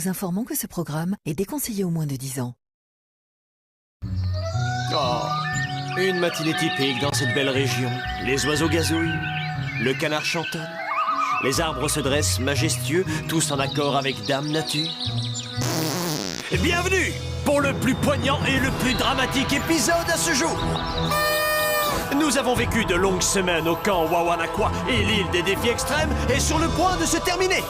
vous informons que ce programme est déconseillé aux moins de 10 ans. Oh, une matinée typique dans cette belle région. Les oiseaux gazouillent, le canard chantonne, les arbres se dressent majestueux, tous en accord avec Dame Nature. Bienvenue pour le plus poignant et le plus dramatique épisode à ce jour. Nous avons vécu de longues semaines au camp Wawanakwa et l'île des défis extrêmes est sur le point de se terminer.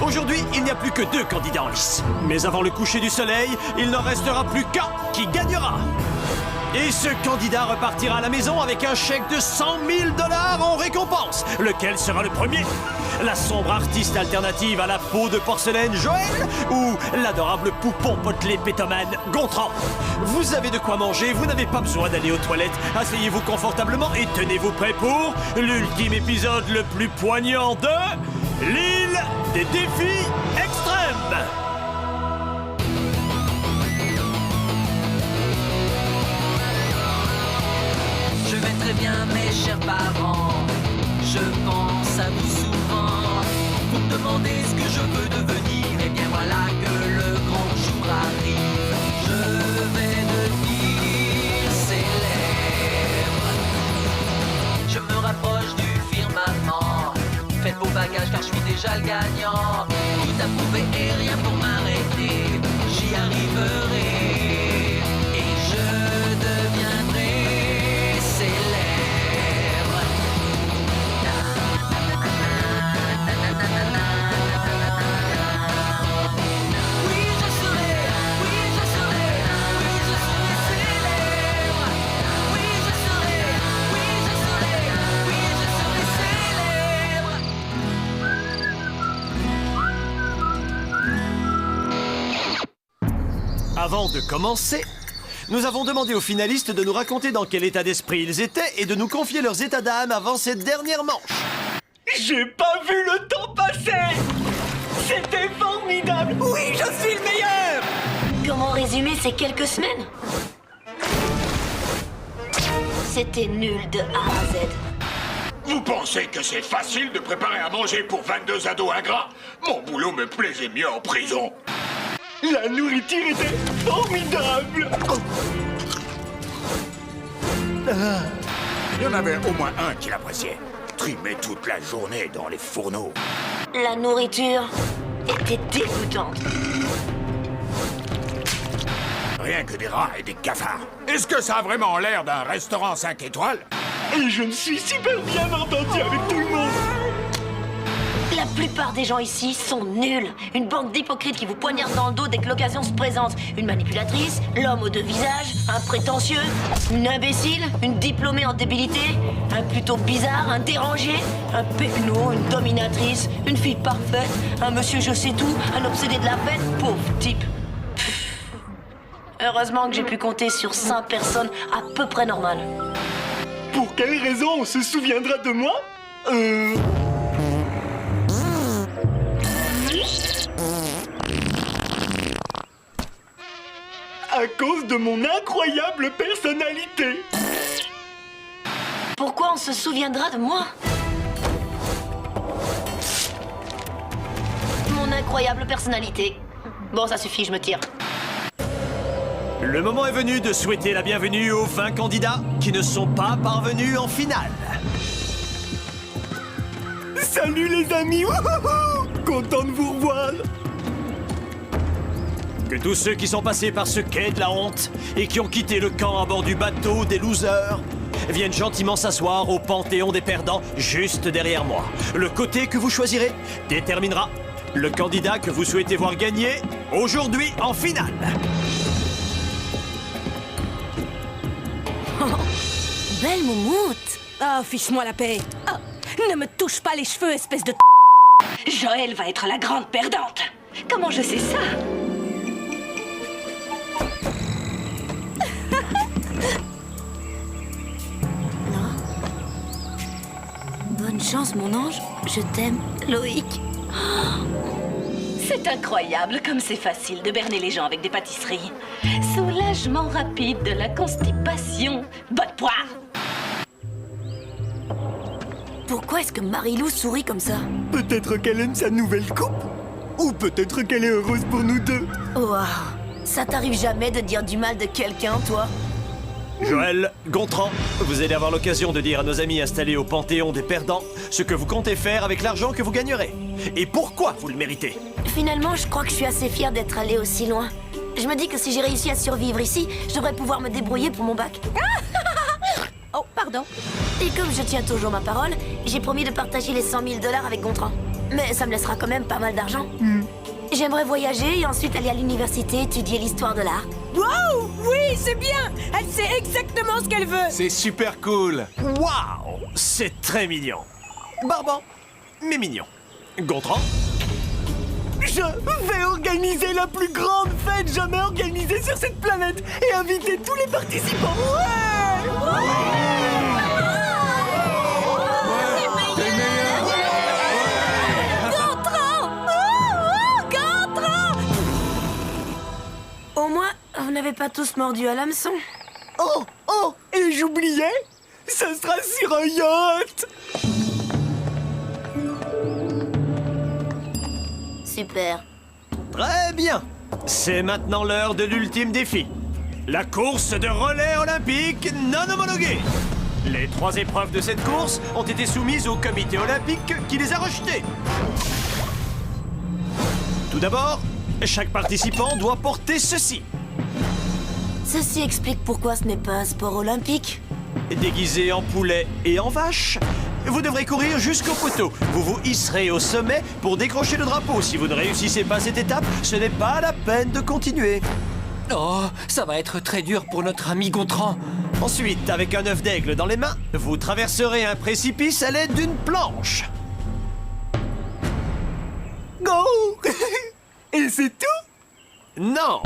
Aujourd'hui, il n'y a plus que 2 candidats en lice. Mais avant le coucher du soleil, il n'en restera plus qu'un qui gagnera. Et ce candidat repartira à la maison avec un chèque de 100 000 $ en récompense. Lequel sera le premier? La sombre artiste alternative à la peau de porcelaine Joël ou l'adorable poupon potelé pétomane Gontran? Vous avez de quoi manger, vous n'avez pas besoin d'aller aux toilettes. Asseyez-vous confortablement et tenez-vous prêts pour l'ultime épisode le plus poignant de l'île des défis extrêmes. Je vais très bien, mes chers parents. Je pense à vous souvent. Vous me demandez ce que je veux devenir. Et bien voilà que le grand jour arrive. Je vais devenir célèbre. Je me rapproche du firmament. Faites vos bagages car je suis déjà le gagnant. Tout à prouver et rien pour m'arrêter. J'y arriverai. Et je deviendrai célèbre. Oui, je serai, oui, je serai, oui, je serai célèbre. Oui, je serai, oui, je serai, oui, je serai célèbre. Avant de commencer, nous avons demandé aux finalistes de nous raconter dans quel état d'esprit ils étaient et de nous confier leurs états d'âme avant cette dernière manche. J'ai pas vu le temps passer! C'était formidable! Oui, je suis le meilleur! Comment résumer ces quelques semaines? C'était nul de A à Z. Vous pensez que c'est facile de préparer à manger pour 22 ados ingrats? Mon boulot me plaisait mieux en prison. La nourriture était formidable! Il y en avait au moins un qui l'appréciait. Trimait toute la journée dans les fourneaux. La nourriture était dégoûtante. Rien que des rats et des cafards. Est-ce que ça a vraiment l'air d'un restaurant 5 étoiles? Et je me suis super bien entendu avec tout le monde! La plupart des gens ici sont nuls. Une bande d'hypocrites qui vous poignardent dans le dos dès que l'occasion se présente. Une manipulatrice, l'homme aux 2 visages, un prétentieux, une imbécile, une diplômée en débilité, un plutôt bizarre, un dérangé, un pecno, une dominatrice, une fille parfaite, un monsieur je sais tout, un obsédé de la fête, pauvre type. Heureusement que j'ai pu compter sur 5 personnes à peu près normales. Pour quelle raison on se souviendra de moi? À cause de mon incroyable personnalité. Pourquoi on se souviendra de moi? Mon incroyable personnalité. Bon, ça suffit, je me tire. Le moment est venu de souhaiter la bienvenue aux 20 candidats qui ne sont pas parvenus en finale. Salut les amis! Wouhouhou! Content de vous revoir! Que tous ceux qui sont passés par ce quai de la honte et qui ont quitté le camp à bord du bateau des losers viennent gentiment s'asseoir au panthéon des perdants juste derrière moi. Le côté que vous choisirez déterminera le candidat que vous souhaitez voir gagner aujourd'hui en finale. Belle moumoute! Oh, fiche-moi la paix! Oh, ne me touche pas les cheveux, espèce de... Joël va être la grande perdante. Comment je sais ça? Bonne chance, mon ange. Je t'aime, Loïc. C'est incroyable comme c'est facile de berner les gens avec des pâtisseries. Soulagement rapide de la constipation. Bonne poire! Pourquoi est-ce que Marilou sourit comme ça? Peut-être qu'elle aime sa nouvelle coupe? Ou peut-être qu'elle est heureuse pour nous deux. Waouh. Ça t'arrive jamais de dire du mal de quelqu'un, toi? Joël, Gontran, vous allez avoir l'occasion de dire à nos amis installés au Panthéon des perdants ce que vous comptez faire avec l'argent que vous gagnerez. Et pourquoi vous le méritez. Finalement, je crois que je suis assez fière d'être allée aussi loin. Je me dis que si j'ai réussi à survivre ici, je devrais pouvoir me débrouiller pour mon bac. Oh, pardon. Et comme je tiens toujours ma parole, j'ai promis de partager les 100 000 $ avec Gontran. Mais ça me laissera quand même pas mal d'argent. J'aimerais voyager et ensuite aller à l'université étudier l'histoire de l'art. Wow, oui, c'est bien. Elle sait exactement ce qu'elle veut. C'est super cool. Waouh, c'est très mignon. Barbant, mais mignon. Gontran? Je vais organiser la plus grande fête jamais organisée sur cette planète et inviter tous les participants. Au moins, vous n'avez pas tous mordu à l'hameçon. Oh, et j'oubliais, ça sera sur un yacht. Super. Très bien. C'est maintenant l'heure de l'ultime défi. La course de relais olympique non homologuée. Les 3 épreuves de cette course ont été soumises au comité olympique qui les a rejetées. Tout d'abord, chaque participant doit porter ceci. Ceci explique pourquoi ce n'est pas un sport olympique. Déguisé en poulet et en vache, vous devrez courir jusqu'au poteau. Vous vous hisserez au sommet pour décrocher le drapeau. Si vous ne réussissez pas cette étape, ce n'est pas la peine de continuer. Oh, ça va être très dur pour notre ami Gontran. Ensuite, avec un œuf d'aigle dans les mains, vous traverserez un précipice à l'aide d'une planche. Go. Et c'est tout? Non!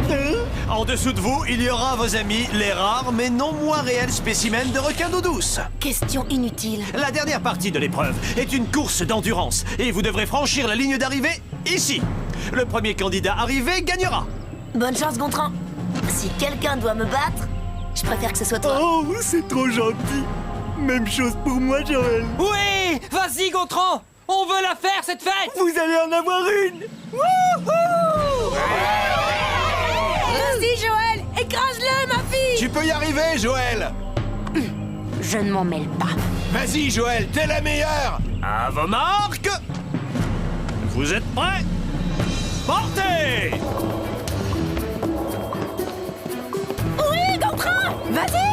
En dessous de vous, il y aura vos amis, les rares mais non moins réels spécimens de requins d'eau douce. Question inutile. La dernière partie de l'épreuve est une course d'endurance et vous devrez franchir la ligne d'arrivée ici. Le premier candidat arrivé gagnera. Bonne chance, Gontran. Si quelqu'un doit me battre, je préfère que ce soit toi. Oh, c'est trop gentil. Même chose pour moi, Joël. Oui, vas-y Gontran. On veut la faire cette fête. Vous allez en avoir une. Wouhou! Vas-y, Joël, écrase-le, ma fille. Tu peux y arriver, Joël. Je ne m'en mêle pas. Vas-y, Joël, t'es la meilleure. À vos marques! Vous êtes prêts? Partez! Oui, Gontran, vas-y.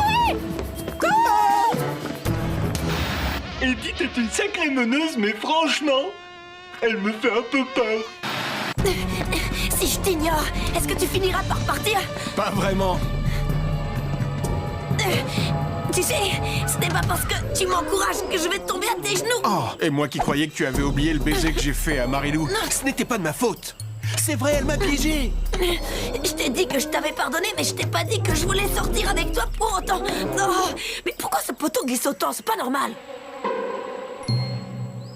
Edith est une sacrée meneuse, mais franchement, elle me fait un peu peur. Si je t'ignore, est-ce que tu finiras par partir? Pas vraiment. Tu sais, ce n'est pas parce que tu m'encourages que je vais tomber à tes genoux. Oh, et moi qui croyais que tu avais oublié le baiser que j'ai fait à Marilou. Ce n'était pas de ma faute. C'est vrai, elle m'a piégé. Je t'ai dit que je t'avais pardonné, mais je t'ai pas dit que je voulais sortir avec toi pour autant. Oh, mais pourquoi ce poteau glisse autant? C'est pas normal.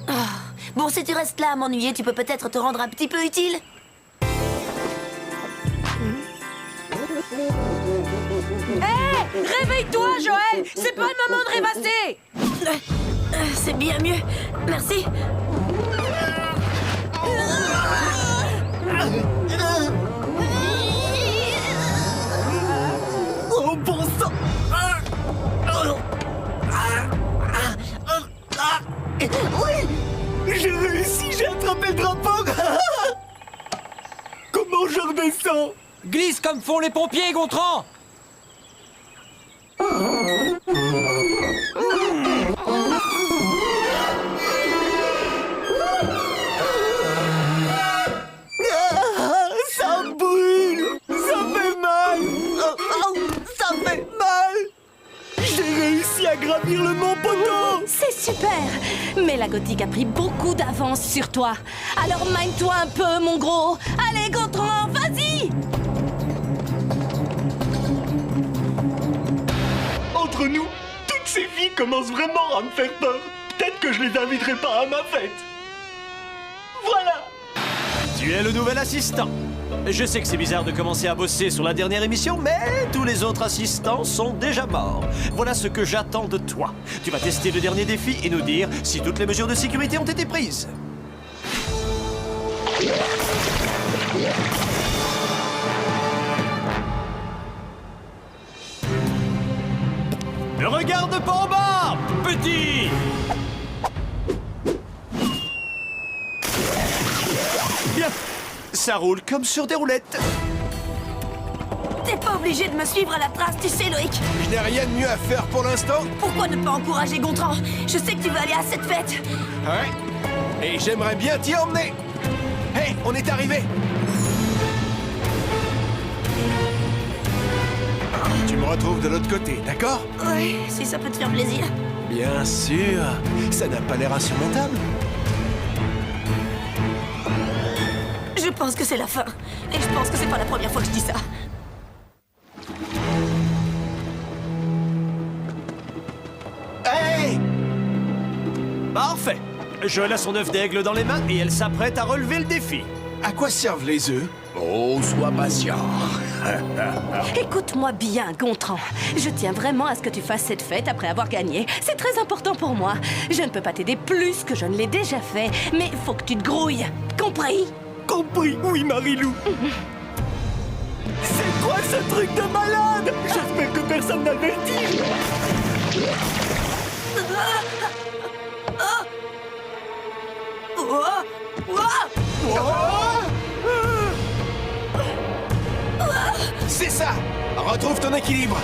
Ah, bon, si tu restes là à m'ennuyer, tu peux peut-être te rendre un petit peu utile. Hé, réveille-toi, Joël. C'est pas le moment de rêvasser. C'est bien mieux. Merci. Oh, bon sang. Oui, j'ai réussi, j'ai attrapé le drapeau. Comment je redescends? Glisse comme font les pompiers, Gontran. Ça brûle. Ça fait mal. Ça fait mal. J'ai réussi à gravir le mont Poteau. C'est super. Mais la gothique a pris beaucoup d'avance sur toi. Alors mine-toi un peu, mon gros. Allez, Gontran, vas-y. Entre nous, toutes ces filles commencent vraiment à me faire peur. Peut-être que je les inviterai pas à ma fête. Voilà. Tu es le nouvel assistant. Je sais que c'est bizarre de commencer à bosser sur la dernière émission, mais tous les autres assistants sont déjà morts. Voilà ce que j'attends de toi. Tu vas tester le dernier défi et nous dire si toutes les mesures de sécurité ont été prises. Ne regarde pas en bas, petit! Bien, ça roule comme sur des roulettes. T'es pas obligé de me suivre à la trace, tu sais, Loïc. Je n'ai rien de mieux à faire pour l'instant. Pourquoi ne pas encourager Gontran? Je sais que tu veux aller à cette fête. Ouais. Et j'aimerais bien t'y emmener. Hé, on est arrivé. Tu me retrouves de l'autre côté, d'accord? Ouais, si ça peut te faire plaisir. Bien sûr. Ça n'a pas l'air insurmontable. Je pense que c'est la fin. Et je pense que c'est pas la première fois que je dis ça. Hey! Parfait. Joël a son œuf d'aigle dans les mains et elle s'apprête à relever le défi. À quoi servent les œufs? Oh, sois patient. Écoute-moi bien, Gontran. Je tiens vraiment à ce que tu fasses cette fête après avoir gagné. C'est très important pour moi. Je ne peux pas t'aider plus que je ne l'ai déjà fait, mais faut que tu te grouilles. Compris? Compris, oui, Marilou. C'est quoi ce truc de malade? J'espère que personne n'a le vertige. C'est ça. Retrouve ton équilibre.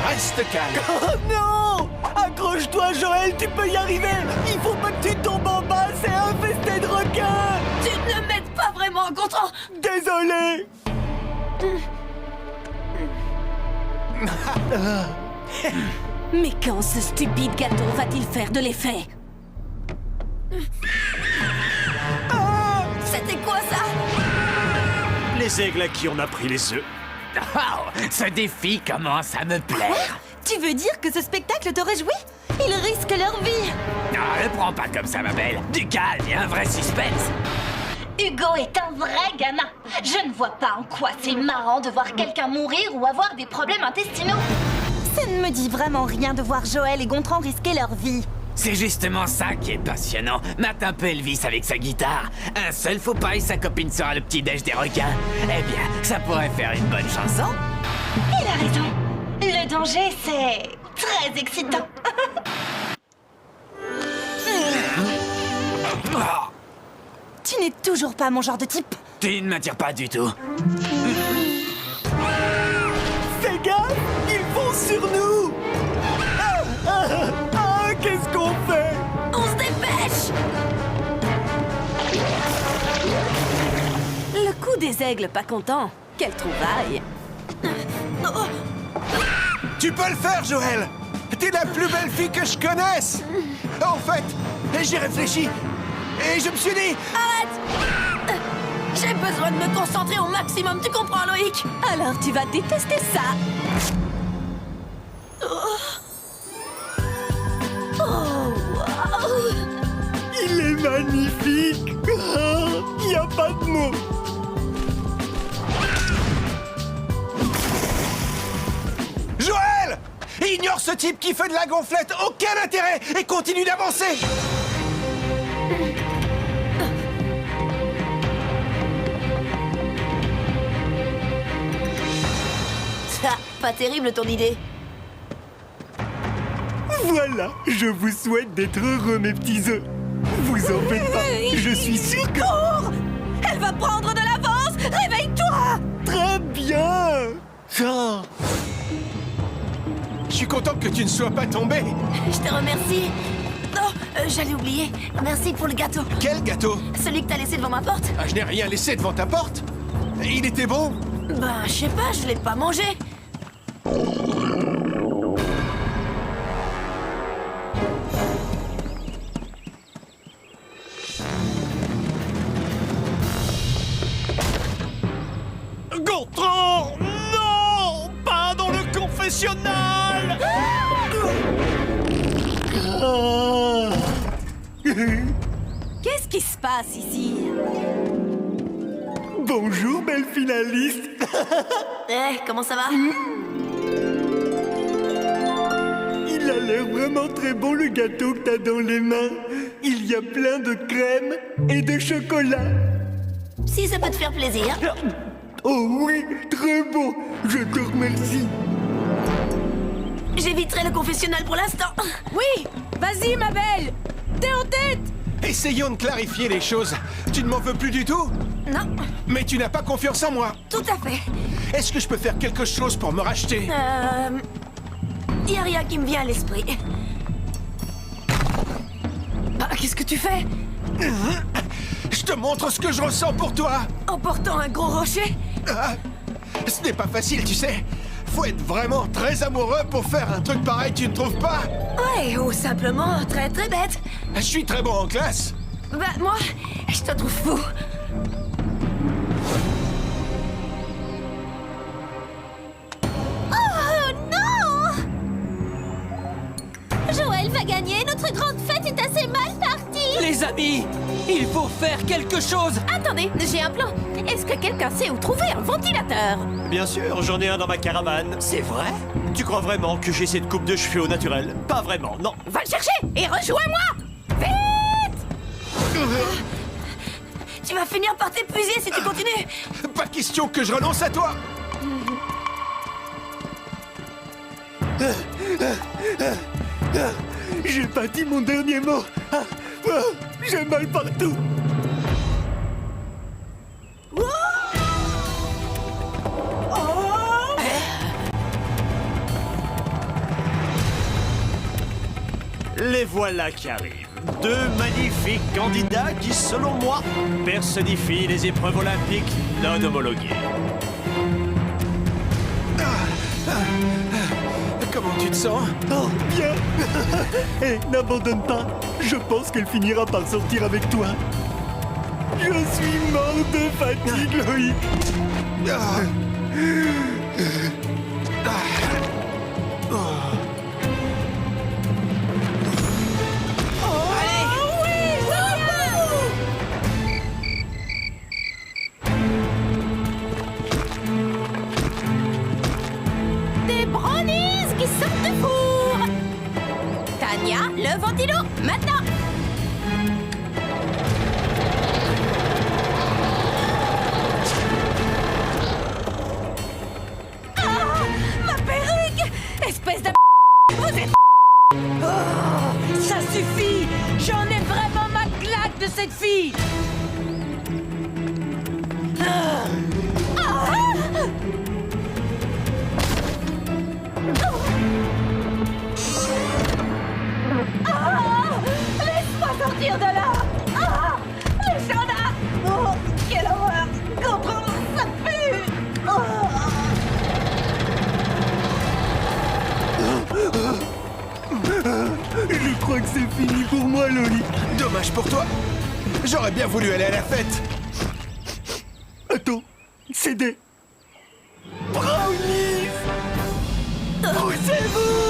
Reste calme. Oh non! Accroche-toi, Joël, tu peux y arriver. Il faut pas que tu tombes en bas, c'est infesté de requins. Tu ne m'aides pas vraiment, Gontran. Désolé. Mais quand ce stupide gâteau va-t-il faire de l'effet? C'était quoi ça? Les aigles à qui on a pris les œufs. Oh, ce défi commence à me plaire. Tu veux dire que ce spectacle te réjouit? Ils risquent leur vie. Ah, ne prends pas comme ça, ma belle. Du calme et un vrai suspense. Hugo est un vrai gamin. Je ne vois pas en quoi c'est marrant de voir quelqu'un mourir ou avoir des problèmes intestinaux. Ça ne me dit vraiment rien de voir Joël et Gontran risquer leur vie. C'est justement ça qui est passionnant. Mate un peu Elvis avec sa guitare. Un seul faux pas et sa copine sera le petit-déj des requins. Eh bien, ça pourrait faire une bonne chanson. Il a raison. Le danger, c'est très excitant. Oh, Tu n'es toujours pas mon genre de type. tu ne m'attires pas du tout. Fais gaffe, ils vont sur nous. Qu'est-ce qu'on fait? On se dépêche. Le coup des aigles pas contents. Quelle trouvaille. Tu peux le faire, Joël. T'es la plus belle fille que je connaisse. En fait, j'ai réfléchi et je me suis dit... Arrête. J'ai besoin de me concentrer au maximum, tu comprends, Loïc? Alors tu vas détester ça. Il est magnifique. Il n'y a pas de mots. Joël! Ignore ce type qui fait de la gonflette. Aucun intérêt. Et continue d'avancer. Ça, pas terrible ton idée. Voilà, je vous souhaite d'être heureux, mes petits œufs. Vous en faites pas, je suis sûr que... Cours! Elle va prendre de l'avance! Réveille-toi! Très bien. Oh. Je suis content que tu ne sois pas tombé. Je te remercie. Oh, j'allais oublier. Merci pour le gâteau. Quel gâteau? Celui que t'as laissé devant ma porte. Ah, je n'ai rien laissé devant ta porte. Il était bon. Ben, je sais pas, je l'ai pas mangé. Gontran! Non! Pas dans le confessionnal! Qu'est-ce qui se passe ici? Bonjour, belle finaliste. Comment ça va? Il a l'air vraiment très bon, le gâteau que t'as dans les mains. Il y a plein de crème et de chocolat. si ça peut te faire plaisir. Oh oui, très beau. Je te remercie. J'éviterai le confessionnal pour l'instant. Oui, vas-y, ma belle. T'es en tête. Essayons de clarifier les choses. Tu ne m'en veux plus du tout? Non, Mais tu n'as pas confiance en moi. tout à fait. Est-ce que je peux faire quelque chose pour me racheter? Y a rien qui me vient à l'esprit. Ah, qu'est-ce que tu fais? Je te montre ce que je ressens pour toi. En portant un gros rocher? Ah, ce n'est pas facile, tu sais. Faut être vraiment très amoureux pour faire un truc pareil, tu ne trouves pas? Ouais, ou simplement très très bête. Je suis très bon en classe. Bah, moi, je te trouve fou. Oh non! Joël va gagner, notre grande fête est assez mal partie. Les amis, il faut faire quelque chose. Attendez, j'ai un plan. Est-ce que quelqu'un sait où trouver un ventilateur? Bien sûr, j'en ai un dans ma caravane. C'est vrai? Tu crois vraiment que j'ai cette coupe de cheveux au naturel? Pas vraiment, non. Va le chercher et rejoins-moi! Vite! Tu vas finir par t'épuiser si tu continues. Pas question que je renonce à toi. J'ai pas dit mon dernier mot. J'ai mal partout. Les voilà qui arrivent. Deux magnifiques candidats qui, selon moi, personnifient les épreuves olympiques non homologuées. Comment tu te sens? Oh, bien. Hé, n'abandonne pas. Je pense qu'elle finira par sortir avec toi. Je suis mort de fatigue, Loïc. Des brownies qui sortent du four! Tania, le ventilo, maintenant! Ah! Ma perruque! Espèce de... Vous êtes... Oh, ça suffit! J'en ai vraiment ma claque de cette fille! Ah! Ah! Laisse-moi sortir de là! Ah! Shona! Oh, quelle horreur! Comprends, ça pue! Oh! Je crois que c'est fini pour moi, Loïc. Dommage pour toi. J'aurais bien voulu aller à la fête. Attends, c'est des... brownies. Poussez-vous!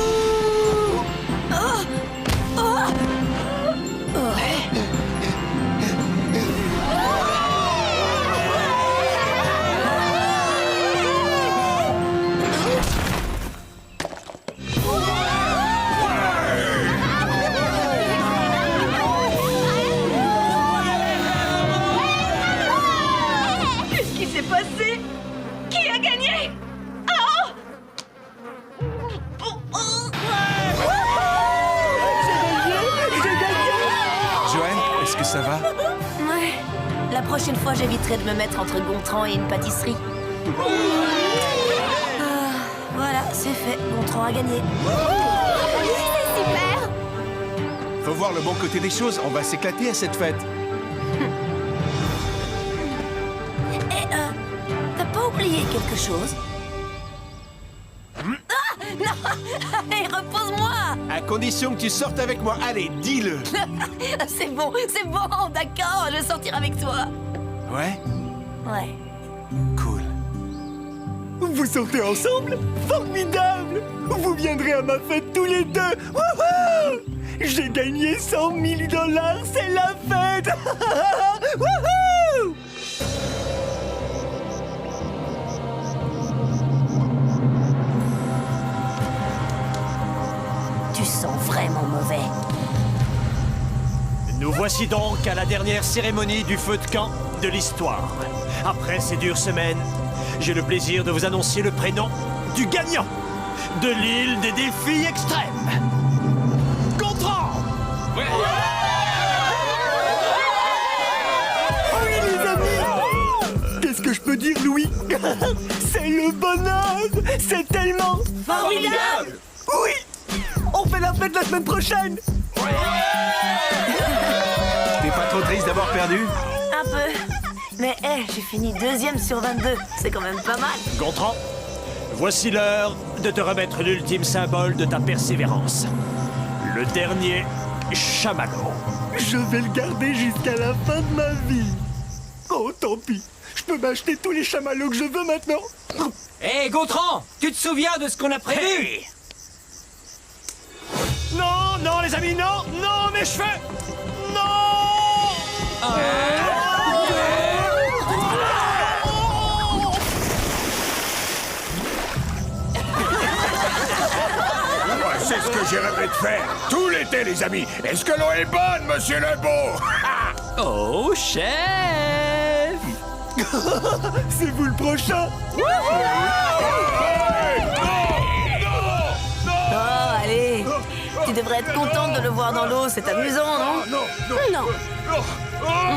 Qu'est-ce qui s'est passé? Qui a gagné? Oh! Joël, est-ce que ça va? Ouais. La prochaine fois, j'éviterai de me mettre entre Gontran et une pâtisserie. Voilà, c'est fait. Gontran a gagné. C'est super. Faut voir le bon côté des choses. On va s'éclater à cette fête. Et t'as pas oublié quelque chose? Ah! Non! Allez, repose-moi! À condition que tu sortes avec moi. Allez, dis-le. C'est bon, d'accord, je vais sortir avec toi. Ouais? Ouais. Cool. Vous sortez ensemble? Formidable! Vous viendrez à ma fête tous les deux! Wouhou! J'ai gagné 100 000 $, c'est la fête! Wouhou! Tu sens vraiment mauvais. Nous voici donc à la dernière cérémonie du feu de camp de l'histoire. Après ces dures semaines, j'ai le plaisir de vous annoncer le prénom du gagnant de l'île des défis extrêmes. Gontran! Oui, les amis! Qu'est-ce que je peux dire, Louis? C'est le bonheur! C'est tellement Formidable! Oui! On fait la fête la semaine prochaine! T'es pas trop triste d'avoir perdu? Un peu. Mais j'ai fini 2e sur 22. C'est quand même pas mal. Gontran, voici l'heure de te remettre l'ultime symbole de ta persévérance. Le dernier chamallow. Je vais le garder jusqu'à la fin de ma vie. Oh, tant pis. Je peux m'acheter tous les chamallows que je veux maintenant. Hé, Gontran, tu te souviens de ce qu'on a prévu? Hey! Non, non, les amis, non, non, mes cheveux! Non! C'est ce que j'ai rêvé de faire tout l'été, les amis. Est-ce que l'eau est bonne, monsieur Lebeau? Oh, chef! C'est vous le prochain. Oh, allez. Tu devrais être contente de le voir dans l'eau. C'est amusant, non? Non.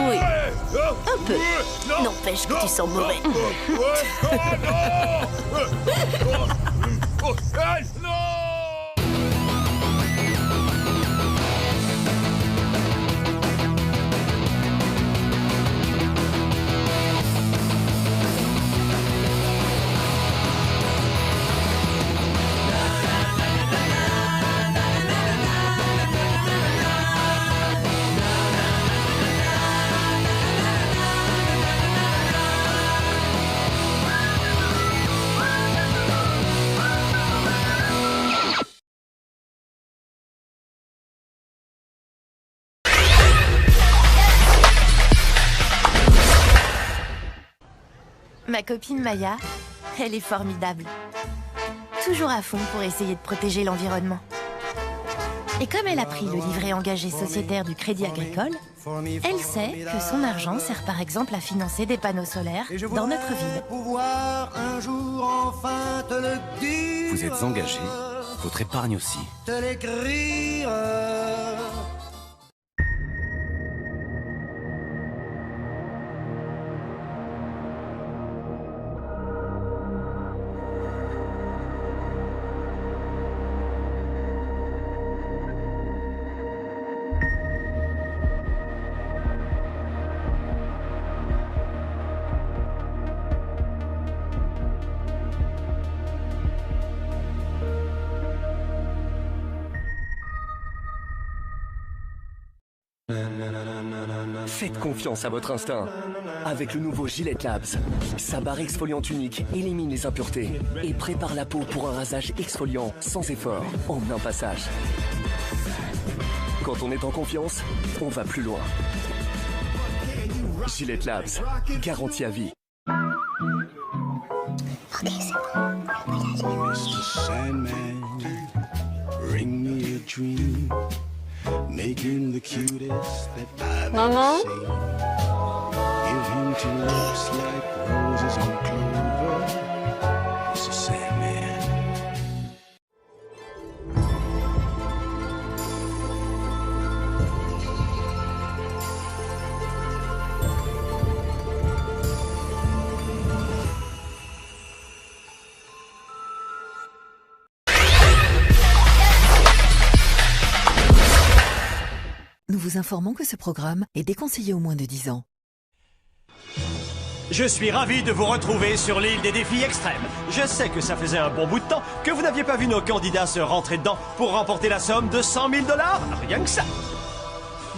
Oui. Un peu. N'empêche que tu sens mauvais. Ma copine Maya, elle est formidable. Toujours à fond pour essayer de protéger l'environnement. Et comme elle a pris le livret engagé sociétaire du Crédit Agricole, elle sait que son argent sert par exemple à financer des panneaux solaires dans notre ville. Vous êtes engagé, votre épargne aussi. Faites confiance à votre instinct. Avec le nouveau Gillette Labs, sa barre exfoliante unique élimine les impuretés et prépare la peau pour un rasage exfoliant sans effort, en un passage. Quand on est en confiance, on va plus loin. Gillette Labs, garantie à vie. Ok, c'est bon. Mr. Sandman, bring me a dream. Make him the cutest that I've ever seen. Give him two lips like roses on clover. Mr. Sandman. Nous vous informons que ce programme est déconseillé aux moins de 10 ans. Je suis ravi de vous retrouver sur l'île des défis extrêmes. Je sais que ça faisait un bon bout de temps que vous n'aviez pas vu nos candidats se rentrer dedans pour remporter la somme de 100 000 $, rien que ça.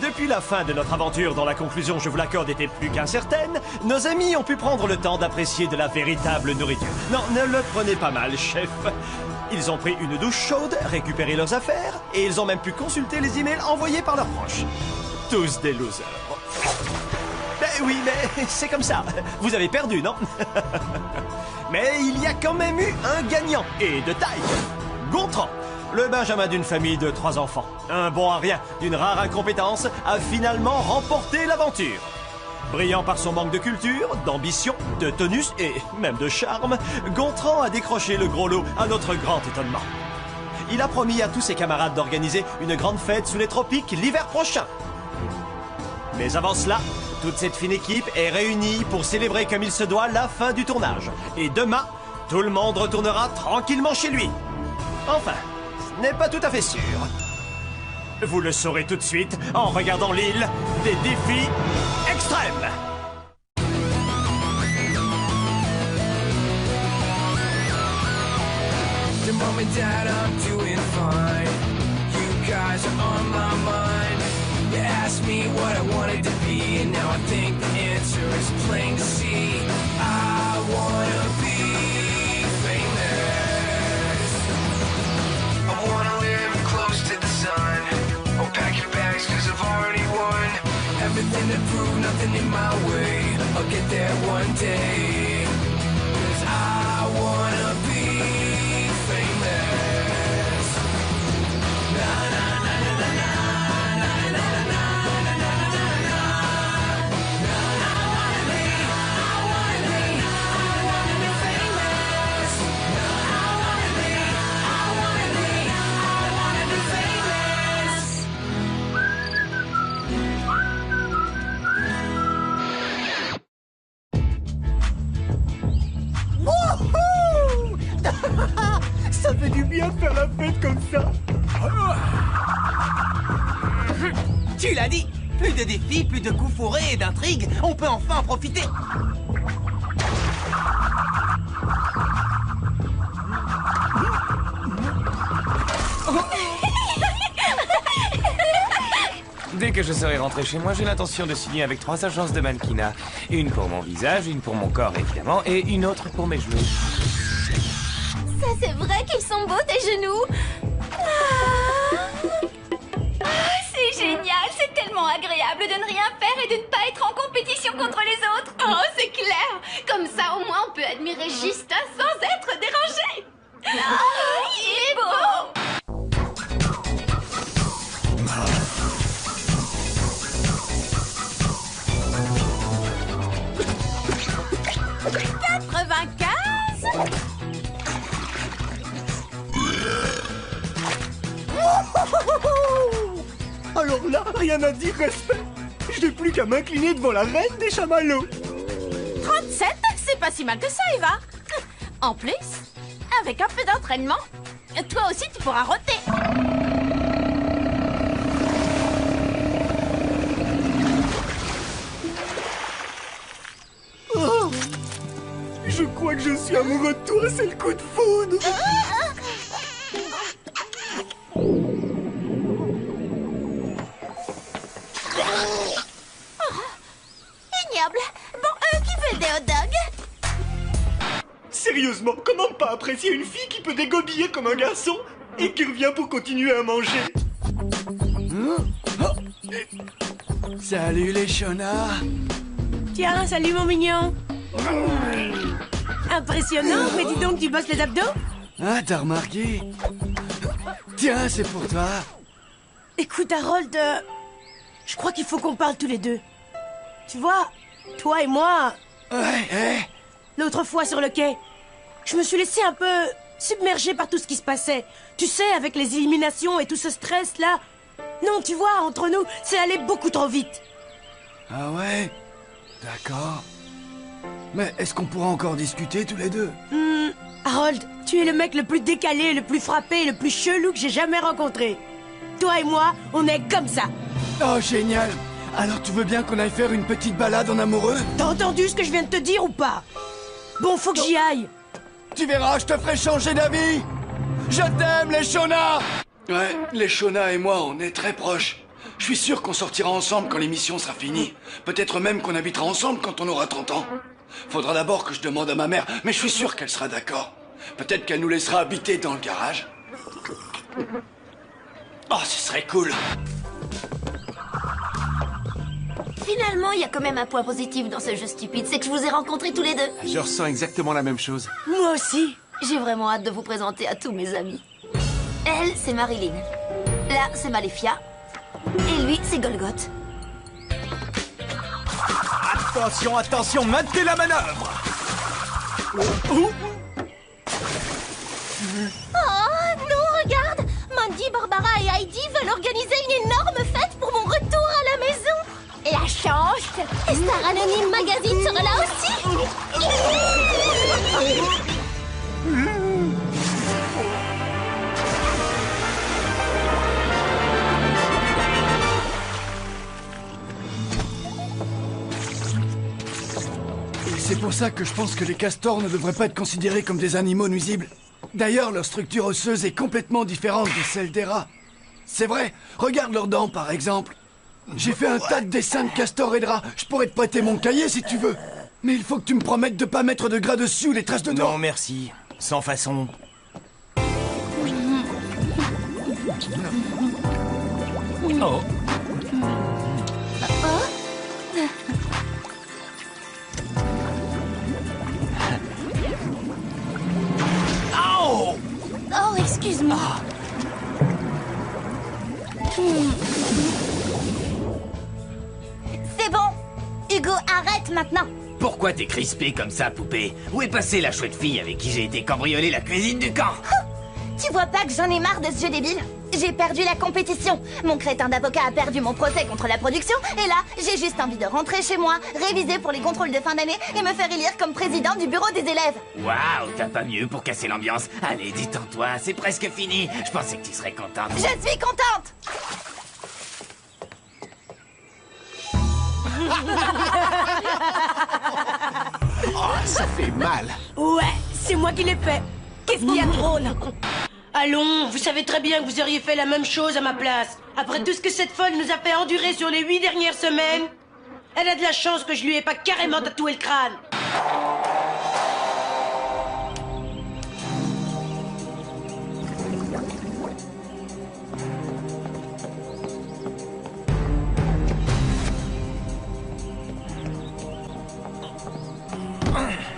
Depuis la fin de notre aventure, dont la conclusion, je vous l'accorde, était plus qu'incertaine, nos amis ont pu prendre le temps d'apprécier de la véritable nourriture. Non, ne le prenez pas mal, chef. Ils ont pris une douche chaude, récupéré leurs affaires, et ils ont même pu consulter les emails envoyés par leurs proches. Tous des losers. Ben oui, mais c'est comme ça. Vous avez perdu, non? Mais il y a quand même eu un gagnant, et de taille. Gontran, le benjamin d'une famille de 3 enfants. Un bon à rien, d'une rare incompétence, a finalement remporté l'aventure. Brillant par son manque de culture, d'ambition, de tonus et même de charme, Gontran a décroché le gros lot à notre grand étonnement. Il a promis à tous ses camarades d'organiser une grande fête sous les tropiques l'hiver prochain. Mais avant cela, toute cette fine équipe est réunie pour célébrer comme il se doit la fin du tournage. Et demain, tout le monde retournera tranquillement chez lui. Enfin, ce n'est pas tout à fait sûr. Vous le saurez tout de suite en regardant l'île des défis extrêmes. To mom and dad, I'm doing fine. You guys are on my mind. You asked me what I wanted to be, and now I think the answer is plain to see. I wanna be famous. I wanna live close to the sun. Oh, pack your bags, cause I've already won. Everything to prove, nothing in my way. I'll get there one day. Cause I wanna be famous. Na na na na na na na na na na na na na na. I wanna be famous. I wanna be famous. Wouhou! Ça fait du bien de faire la fête comme ça. Tu l'as dit, plus de défis, plus de coups fourrés et d'intrigues, on peut enfin en profiter. Dès que je serai rentré chez moi, j'ai l'intention de signer avec 3 agences de mannequinat. Une pour mon visage, une pour mon corps évidemment, et une autre pour mes genoux. Ça, c'est vrai qu'ils sont beaux, tes genoux. C'est génial, c'est tellement agréable de ne rien faire et de ne pas être en compétition contre les autres. Oh, c'est clair. Comme ça, au moins, on peut admirer Justin sans être dérangé. Il est beau. Alors là, rien à dire, respect. Je n'ai plus qu'à m'incliner devant la reine des chamallows. 37, c'est pas si mal que ça, Eva. En plus, avec un peu d'entraînement, toi aussi tu pourras roter. Oh, je crois que je suis amoureux de toi, c'est le coup de foudre. Ignoble. Bon, qui veut des hot dogs? Sérieusement, comment ne pas apprécier une fille qui peut dégobiller comme un garçon et qui revient pour continuer à manger? Salut les Shona. Tiens, salut mon mignon. Impressionnant, mais dis donc, tu bosses les abdos? Ah, t'as remarqué? Tiens, c'est pour toi. Écoute, Harold, je crois qu'il faut qu'on parle tous les deux. Tu vois, toi et moi... Ouais. L'autre fois sur le quai, je me suis laissé un peu submerger par tout ce qui se passait. Tu sais, avec les éliminations et tout ce stress-là. Non, tu vois, entre nous, c'est allé beaucoup trop vite. Ah ouais? D'accord. Mais est-ce qu'on pourra encore discuter tous les deux? Harold, tu es le mec le plus décalé, le plus frappé, le plus chelou que j'ai jamais rencontré. Toi et moi, on est comme ça. Oh, génial. Alors tu veux bien qu'on aille faire une petite balade en amoureux? T'as entendu ce que je viens de te dire ou pas? Bon, faut que j'y aille. Tu verras, je te ferai changer d'avis. Je t'aime, les Shona. Ouais, les Shona et moi, on est très proches. Je suis sûr qu'on sortira ensemble quand l'émission sera finie. Peut-être même qu'on habitera ensemble quand on aura 30 ans. Faudra d'abord que je demande à ma mère, mais je suis sûr qu'elle sera d'accord. Peut-être qu'elle nous laissera habiter dans le garage. Oh, ce serait cool. Finalement, il y a quand même un point positif dans ce jeu stupide, c'est que je vous ai rencontrés tous les deux. Je ressens exactement la même chose. Moi aussi. J'ai vraiment hâte de vous présenter à tous mes amis. Elle, c'est Marilyn. Là, c'est Maléfia. Et lui, c'est Golgoth. Attention, attention, maintenez la manœuvre. Oh non, regarde! Mandy, Barbara et Heidi veulent organiser une énorme fête pour mon retour à la maison. La chance! Et Star Anonyme Magazine sera là aussi. C'est pour ça que je pense que les castors ne devraient pas être considérés comme des animaux nuisibles. D'ailleurs, leur structure osseuse est complètement différente de celle des rats. C'est vrai, regarde leurs dents par exemple. J'ai fait un tas de dessins de castors et de rats. Je pourrais te prêter mon cahier si tu veux. Mais il faut que tu me promettes de pas mettre de gras dessus ou des traces de dents. Non, merci. Sans façon. Oh. Oh, excuse-moi. C'est bon. Hugo, arrête maintenant. Pourquoi t'es crispée comme ça, poupée? Où est passée la chouette fille avec qui j'ai été cambrioler la cuisine du camp? Tu vois pas que j'en ai marre de ce jeu débile? J'ai perdu la compétition. Mon crétin d'avocat a perdu mon procès contre la production. Et là, j'ai juste envie de rentrer chez moi, réviser pour les contrôles de fin d'année et me faire élire comme président du bureau des élèves. Waouh, t'as pas mieux pour casser l'ambiance. Allez, détends-toi, c'est presque fini. Je pensais que tu serais contente. Je suis contente. Oh, ça fait mal. Ouais, c'est moi qui l'ai fait. Qu'est-ce qu'il y a de drôle? Allons, vous savez très bien que vous auriez fait la même chose à ma place. Après tout ce que cette folle nous a fait endurer sur les 8 dernières semaines, elle a de la chance que je lui ai pas carrément tatoué le crâne.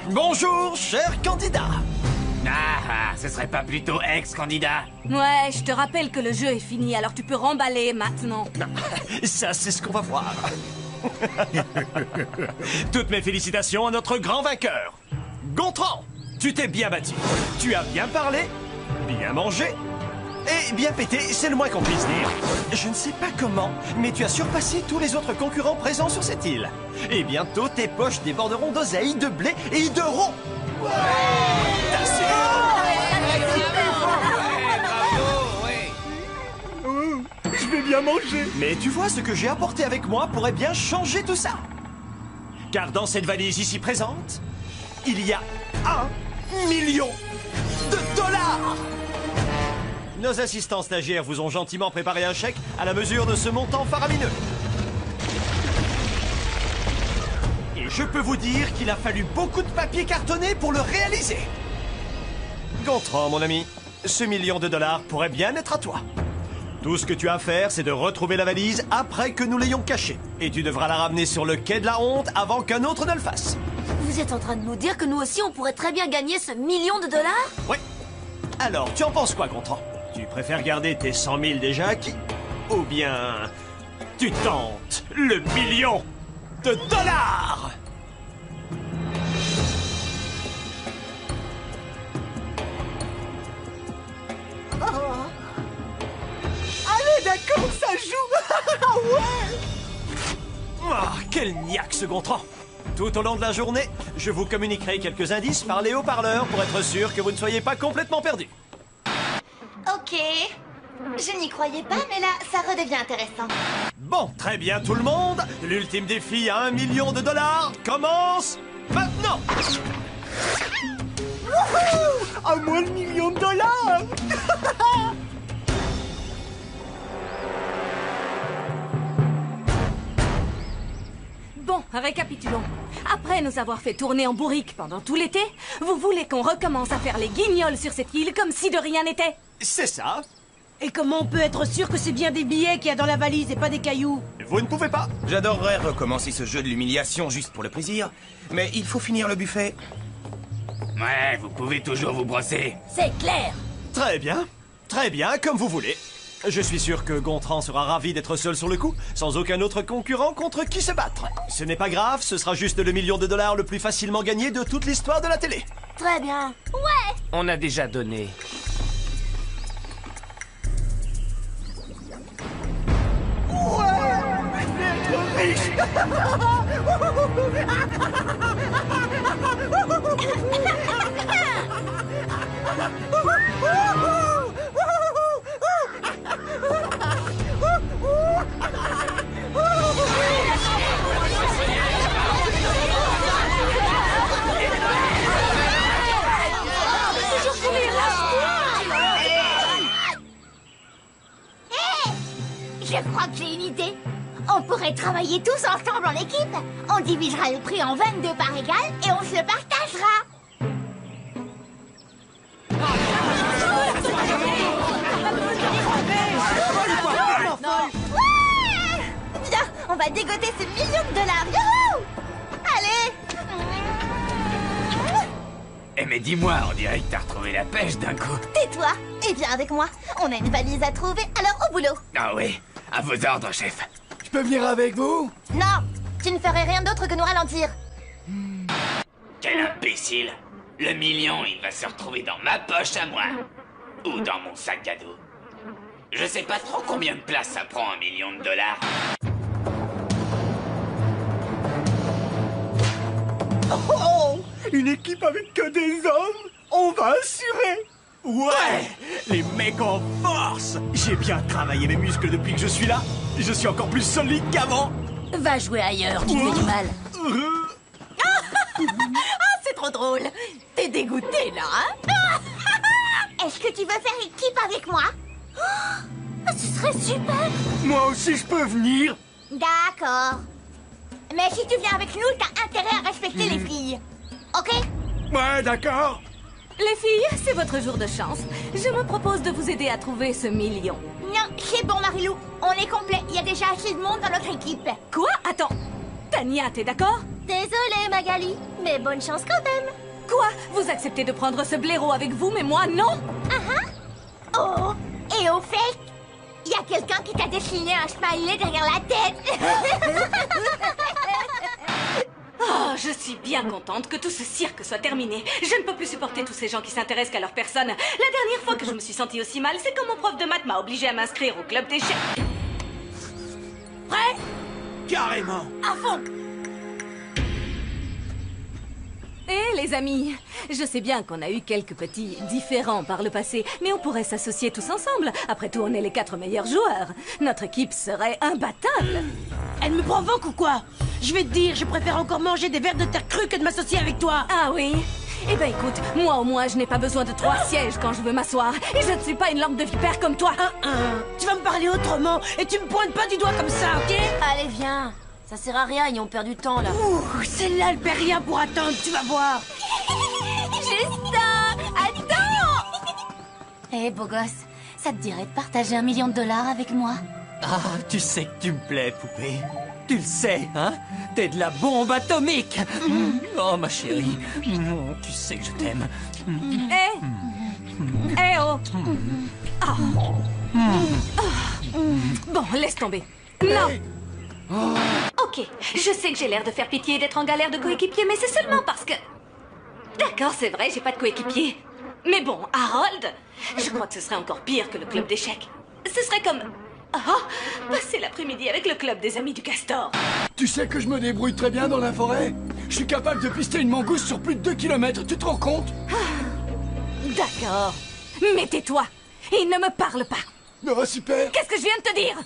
Bonjour, cher candidat. Ah, ce serait pas plutôt ex-candidat? Ouais, je te rappelle que le jeu est fini, alors tu peux remballer maintenant. Ça, c'est ce qu'on va voir. Toutes mes félicitations à notre grand vainqueur. Gontran, tu t'es bien battu. Tu as bien parlé, bien mangé et bien pété, c'est le moins qu'on puisse dire. Je ne sais pas comment, mais tu as surpassé tous les autres concurrents présents sur cette île. Et bientôt, tes poches déborderont d'oseille, de blé et d'euros. T'assures? Je vais bien manger. Mais tu vois, ce que j'ai apporté avec moi pourrait bien changer tout ça. Car dans cette valise ici présente, il y a 1 million de dollars. Nos assistants stagiaires vous ont gentiment préparé un chèque à la mesure de ce montant faramineux. Et je peux vous dire qu'il a fallu beaucoup de papier cartonné pour le réaliser. Gontran, mon ami, ce million de dollars pourrait bien être à toi. Tout ce que tu as à faire, c'est de retrouver la valise après que nous l'ayons cachée. Et tu devras la ramener sur le quai de la honte avant qu'un autre ne le fasse. Vous êtes en train de nous dire que nous aussi, on pourrait très bien gagner ce million de dollars? Oui. Alors, tu en penses quoi, Gontran? Tu préfères garder tes 100 000 déjà acquis? Ou bien tu tentes le million de dollars? Allez, d'accord, ça joue. Ouais. Oh, quel niaque ce Gontran! Tout au long de la journée, je vous communiquerai quelques indices par les haut-parleurs pour être sûr que vous ne soyez pas complètement perdus. Ok. Je n'y croyais pas, mais là, ça redevient intéressant. Bon, très bien tout le monde. L'ultime défi à 1 million de dollars commence maintenant. Wouhou! À moi le million de dollars. Bon, récapitulons. Après nous avoir fait tourner en bourrique pendant tout l'été, vous voulez qu'on recommence à faire les guignols sur cette île comme si de rien n'était? C'est ça. Et comment on peut être sûr que c'est bien des billets qu'il y a dans la valise et pas des cailloux? Vous ne pouvez pas. J'adorerais recommencer ce jeu de l'humiliation juste pour le plaisir, mais il faut finir le buffet. Ouais, vous pouvez toujours vous brosser. C'est clair. Très bien, comme vous voulez. Je suis sûr que Gontran sera ravi d'être seul sur le coup, sans aucun autre concurrent contre qui se battre. Ce n'est pas grave, ce sera juste le $1 million le plus facilement gagné de toute l'histoire de la télé. Très bien. Ouais. On a déjà donné. Je crois que j'ai une idée. On pourrait travailler tous ensemble en équipe. On divisera le prix en 22 par égal et on se le partagera. Ouais! Viens, on va dégoter ce $1 million. Youhou! Allez! Eh mais dis-moi, on dirait que t'as retrouvé la pêche d'un coup. Tais-toi et viens avec moi. On a une valise à trouver, alors au boulot. Ah oui, à vos ordres, chef. Je peux venir avec vous? Non, tu ne ferais rien d'autre que nous ralentir. Quel imbécile! Le $1 million, il va se retrouver dans ma poche à moi. Ou dans mon sac à dos. Je sais pas trop combien de place ça prend $1 million. Oh! Une équipe avec que des hommes? On va assurer! Ouais! Les mecs en force! J'ai bien travaillé mes muscles depuis que je suis là. Je suis encore plus solide qu'avant. Va jouer ailleurs, tu fais du mal. Ah, c'est trop drôle. T'es dégoûté, là, hein? Est-ce que tu veux faire équipe avec moi? Oh, ce serait super. Moi aussi, je peux venir. D'accord. Mais si tu viens avec nous, t'as intérêt à respecter les filles. Ok? Ouais, d'accord. Les filles, c'est votre jour de chance. Je me propose de vous aider à trouver ce $1 million. Non, c'est bon, Marilou. On est complet. Il y a déjà assez de monde dans notre équipe. Quoi? Attends. Tania, t'es d'accord? Désolée, Magali, mais bonne chance quand même. Quoi? Vous acceptez de prendre ce blaireau avec vous, mais moi, non? Oh, et au fait, il y a quelqu'un qui t'a dessiné un smiley derrière la tête. Oh, je suis bien contente que tout ce cirque soit terminé. Je ne peux plus supporter tous ces gens qui s'intéressent qu'à leur personne. La dernière fois que je me suis sentie aussi mal, c'est quand mon prof de maths m'a obligée à m'inscrire au club d'échecs. Prêt? Carrément. À fond. Eh les amis, je sais bien qu'on a eu quelques petits différends par le passé, mais on pourrait s'associer tous ensemble. Après tout, on est les 4 meilleurs joueurs. Notre équipe serait imbattable. Elle me provoque ou quoi? Je vais te dire, je préfère encore manger des vers de terre crus que de m'associer avec toi. Ah oui? Eh ben écoute, moi au moins je n'ai pas besoin de 3 sièges quand je veux m'asseoir. Et je ne suis pas une lampe de vipère comme toi. Tu vas me parler autrement et tu me pointes pas du doigt comme ça, ok? Allez, viens. Ça sert à rien, ils ont perdu de temps, là. Ouh, celle-là, elle perd rien pour attendre, tu vas voir. Justin, attends. Eh, beau gosse, ça te dirait de partager $1 million avec moi? Ah, tu sais que tu me plais, poupée. Tu le sais, hein? T'es de la bombe atomique. Oh, ma chérie. Tu sais que je t'aime. Eh oh. Ah. Bon, laisse tomber. Non. Ok, je sais que j'ai l'air de faire pitié et d'être en galère de coéquipier, mais c'est seulement parce que... D'accord, c'est vrai, j'ai pas de coéquipier. Mais bon, Harold, je crois que ce serait encore pire que le club d'échecs. Ce serait comme... Oh, passer l'après-midi avec le club des amis du castor. Tu sais que je me débrouille très bien dans la forêt. Je suis capable de pister une mangouste sur plus de 2 km, tu te rends compte? D'accord, mais tais-toi et ne me parle pas. Ah, super. Qu'est-ce que je viens de te dire?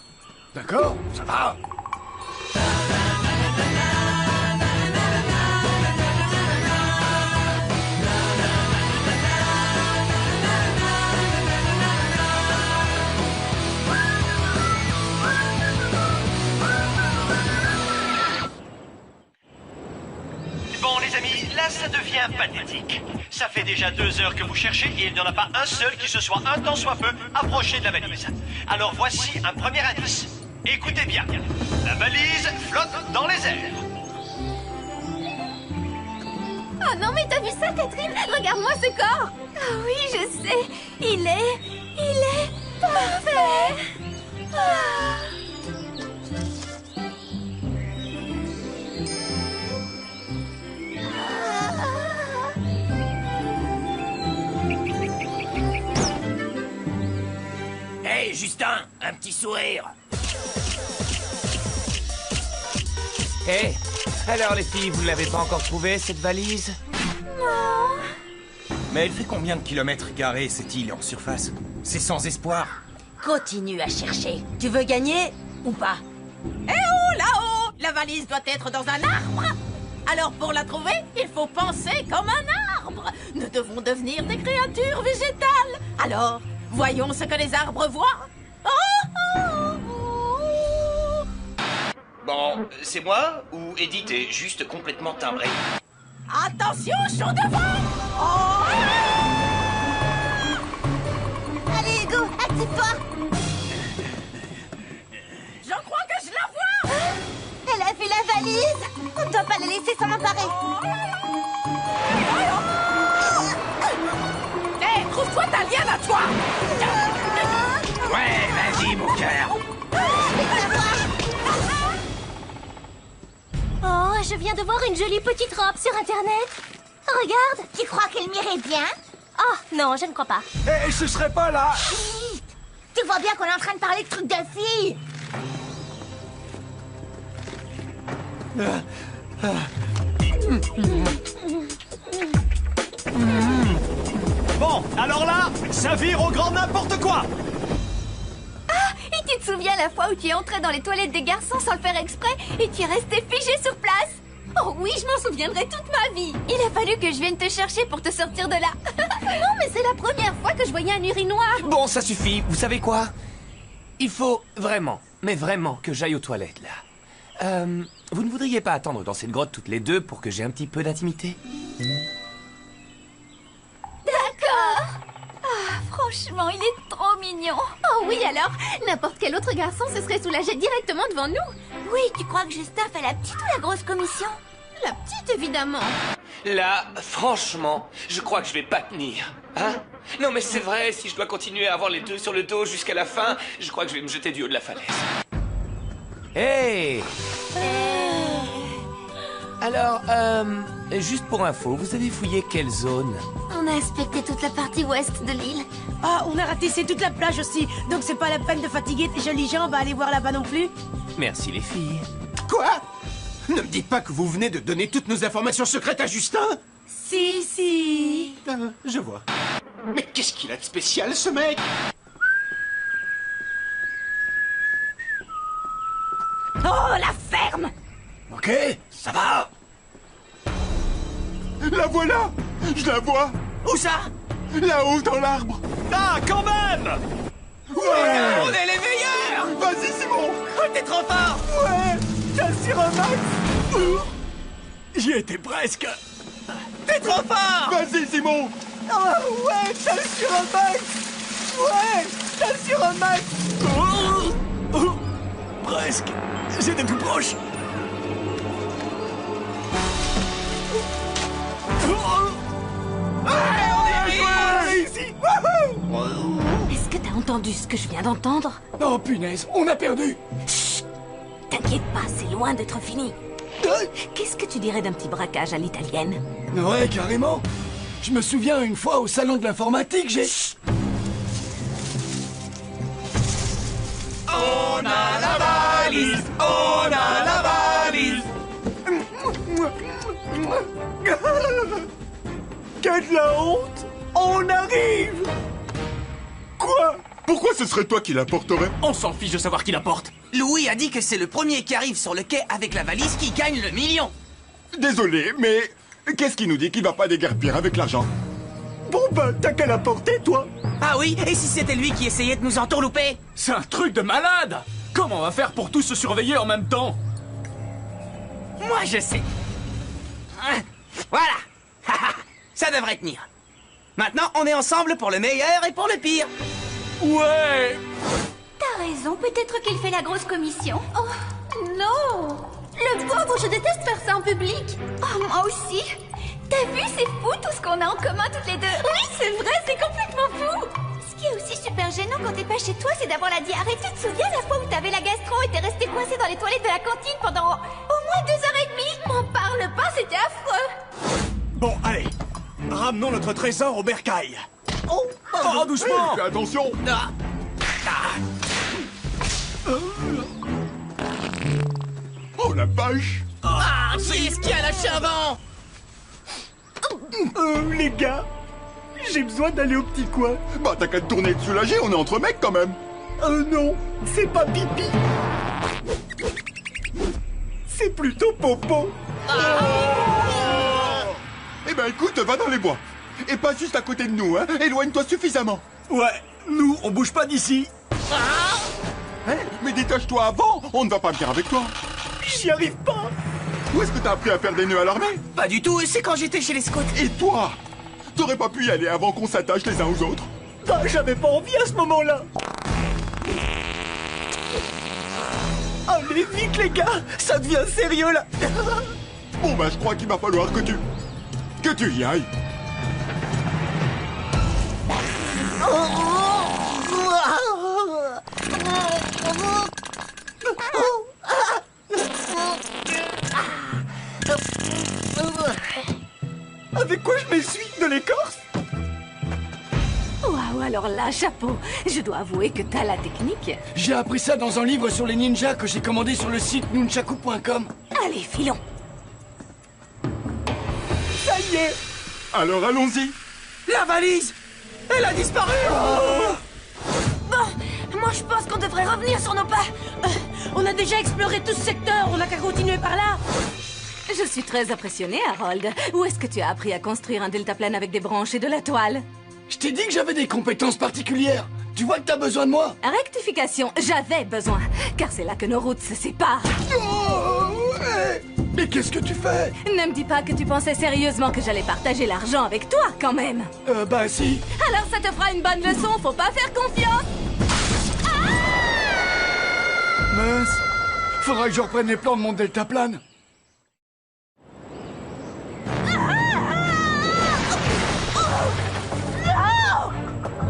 D'accord, ça va. Bon, les amis, là, ça devient pathétique. Ça fait déjà 2 heures que vous cherchez et il n'y en a pas un seul qui se soit un tant soit peu approché de la valise. Alors voici un premier indice. Écoutez bien. La valise flotte dans les airs. Oh non, mais t'as vu ça, Catherine? Regarde-moi ce corps. Ah oui, je sais. Il est Parfait. Hé, Justin, un petit sourire. Hé, alors les filles, vous ne l'avez pas encore trouvée, cette valise? Non. Mais elle fait combien de kilomètres carrés, cette île en surface? C'est sans espoir. Continue à chercher. Tu veux gagner ou pas? Eh oh, là-haut! La valise doit être dans un arbre. Alors pour la trouver, il faut penser comme un arbre. Nous devons devenir des créatures végétales. Alors, voyons ce que les arbres voient. Bon, c'est moi ou Edith est juste complètement timbrée? Attention, chaud devant! Oh! Allez, Hugo, active-toi. Je crois que je la vois! Elle a vu la valise. On ne doit pas la laisser s'en emparer. Hé, trouve-toi ta liane à toi! Ouais, vas-y, mon cœur. Oh, je viens de voir une jolie petite robe sur Internet. Regarde, tu crois qu'elle m'irait bien? Oh, non, je ne crois pas. Et ce serait pas là. Tu vois bien qu'on est en train de parler de trucs de filles. Bon, alors là, ça vire au grand n'importe quoi. Et tu te souviens la fois où tu es entré dans les toilettes des garçons sans le faire exprès et tu es resté figé sur place? Oh oui, je m'en souviendrai toute ma vie. Il a fallu que je vienne te chercher pour te sortir de là. Non, mais c'est la première fois que je voyais un urinoir. Bon, ça suffit, vous savez quoi? Il faut vraiment, mais vraiment, que j'aille aux toilettes, là. Vous ne voudriez pas attendre dans cette grotte toutes les deux pour que j'ai un petit peu d'intimité? D'accord. Ah, franchement, il est trop mignon. Oh oui, alors, n'importe quel autre garçon se serait soulagé directement devant nous. Oui, tu crois que Justin fait la petite ou la grosse commission? La petite, évidemment. Là, franchement, je crois que je vais pas tenir. Hein? Non, mais c'est vrai, si je dois continuer à avoir les deux sur le dos jusqu'à la fin, je crois que je vais me jeter du haut de la falaise. Hey! Alors, juste pour info, vous avez fouillé quelle zone? On a inspecté toute la partie ouest de l'île. Ah, on a ratissé toute la plage aussi. Donc c'est pas la peine de fatiguer tes jolies jambes à aller voir là-bas non plus. Merci les filles. Quoi? Ne me dites pas que vous venez de donner toutes nos informations secrètes à Justin? Si. Je vois. Mais qu'est-ce qu'il a de spécial, ce mec? Oh, la ferme! Ok, ça va. La voilà! Je la vois! Où ça? Là-haut, dans l'arbre! Ah, quand même! Ouais! On est les meilleurs! Vas-y, Simon! Oh, t'es trop fort! Ouais! J'assure un max! J'y étais presque! T'es trop fort! Vas-y, Simon! Oh, ouais! J'assure un max! Ouais! J'assure un max! Presque! J'étais tout proche! Est-ce que t'as entendu ce que je viens d'entendre? Oh punaise, on a perdu! Chut! T'inquiète pas, c'est loin d'être fini. Qu'est-ce que tu dirais d'un petit braquage à l'italienne? Ouais, carrément! Je me souviens une fois au salon de l'informatique, j'ai... On a la valise! On a la valise! Quelle la honte! On arrive! Quoi? Pourquoi ce serait toi qui la porterais? On s'en fiche de savoir qui la porte. Louis a dit que c'est le premier qui arrive sur le quai avec la valise qui gagne le million. Désolé, mais qu'est-ce qui nous dit qu'il va pas déguerpir avec l'argent? Bon bah, t'as qu'à la porter, toi! Ah oui, et si c'était lui qui essayait de nous entourlouper? C'est un truc de malade! Comment on va faire pour tous se surveiller en même temps? Moi, je sais. Voilà. Ça devrait tenir. Maintenant, on est ensemble pour le meilleur et pour le pire. Ouais! T'as raison, peut-être qu'il fait la grosse commission. Oh, non! Le pauvre, je déteste faire ça en public. Oh, moi aussi. T'as vu, c'est fou tout ce qu'on a en commun toutes les deux. Oui, c'est vrai, c'est complètement fou. Ce qui qui est aussi super gênant quand t'es pas chez toi, c'est d'avoir la diarrhée. Tu te souviens la fois où t'avais la gastro et t'es resté coincé dans les toilettes de la cantine pendant au moins 2h30? M'en parle pas, c'était affreux. Bon, allez. Ramenons notre trésor au bercail. Oh, doucement. Fais attention. Oh la vache. Ah, c'est ce qui a lâché avant. Les gars, j'ai besoin d'aller au petit coin. Bah t'as qu'à te tourner et te soulager, on est entre mecs quand même. Non, c'est pas pipi. C'est plutôt popo. Eh ben écoute, va dans les bois. Et pas juste à côté de nous, hein. Éloigne-toi suffisamment. Ouais, nous, on bouge pas d'ici. Hein? Mais détache-toi avant, on ne va pas venir avec toi. J'y arrive pas. Où est-ce que t'as appris à faire des nœuds à l'armée? Pas du tout, c'est quand j'étais chez les scouts. Et toi? T'aurais pas pu y aller avant qu'on s'attache les uns aux autres? Bah, j'avais pas envie à ce moment-là. Allez, vite les gars, ça devient sérieux là. Bon bah je crois qu'il va falloir que tu y ailles. Avec quoi je m'essuie? De l'écorce? Waouh, alors là, chapeau. Je dois avouer que t'as la technique. J'ai appris ça dans un livre sur les ninjas que j'ai commandé sur le site nunchaku.com. Allez, filons. Ça y est. Alors allons-y. La valise, elle a disparu. Bon, moi je pense qu'on devrait revenir sur nos pas. On a déjà exploré tout ce secteur, on n'a qu'à continuer par là. Je suis très impressionnée, Harold. Où est-ce que tu as appris à construire un deltaplane avec des branches et de la toile? Je t'ai dit que j'avais des compétences particulières. Tu vois que t'as besoin de moi? Rectification, j'avais besoin. Car c'est là que nos routes se séparent. Mais qu'est-ce que tu fais? Ne me dis pas que tu pensais sérieusement que j'allais partager l'argent avec toi, quand même. Bah si. Alors ça te fera une bonne leçon, faut pas faire confiance. Mince. Faudra que je reprenne les plans de mon deltaplane.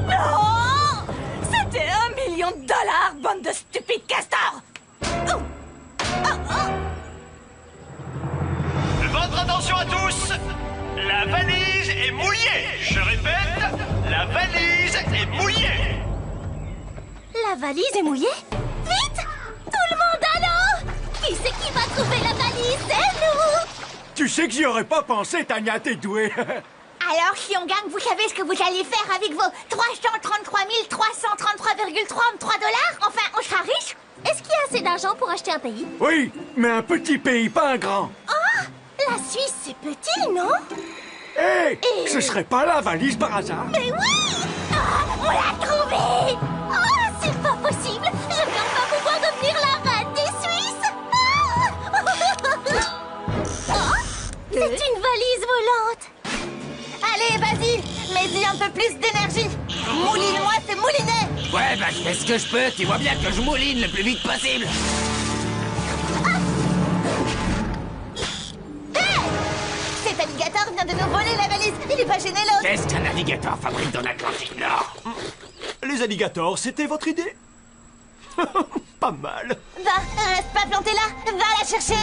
Non! C'était $1 million, bande de stupides castors! Votre attention à tous. La valise est mouillée. Je répète, la valise est mouillée. La valise est mouillée? Vite! Tout le monde à l'eau! Qui c'est qui va trouver la valise? C'est nous! Tu sais que j'y aurais pas pensé, Tania, t'es douée. Alors, si on gagne, vous savez ce que vous allez faire avec vos 333 333,33 $? Enfin, on sera riche? Est-ce qu'il y a assez d'argent pour acheter un pays? Oui, mais un petit pays, pas un grand. Oh! La Suisse, c'est petit, non? Hé, ce serait pas la valise par hasard? Mais oui! Ah, on l'a trouvée! Oh, c'est pas possible! Je viens de pas pouvoir devenir la reine des Suisses! Oh, c'est une valise volante! Allez, vas-y, mets-y un peu plus d'énergie! Mouline-moi, c'est moulinet! Ouais, bah je fais ce que je peux, tu vois bien que je mouline le plus vite possible. Cet alligator vient de nous voler la valise! Il est pas gêné, l'autre! Qu'est-ce qu'un alligator fabrique dans l'Atlantique Nord? Les alligators, c'était votre idée? Pas mal. Va, reste pas planté là! Va la chercher!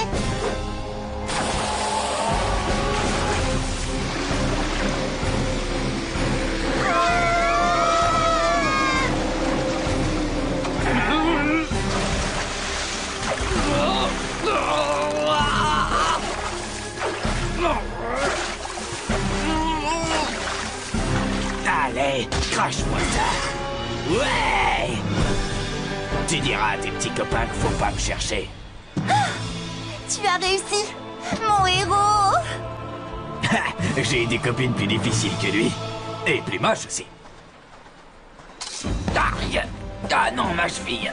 Allez, crache-moi ça. Ouais! Tu diras à tes petits copains qu'il faut pas me chercher. Tu as réussi, mon héros! J'ai des copines plus difficiles que lui. Et plus moches aussi. Aïe! Ah non, ma cheville!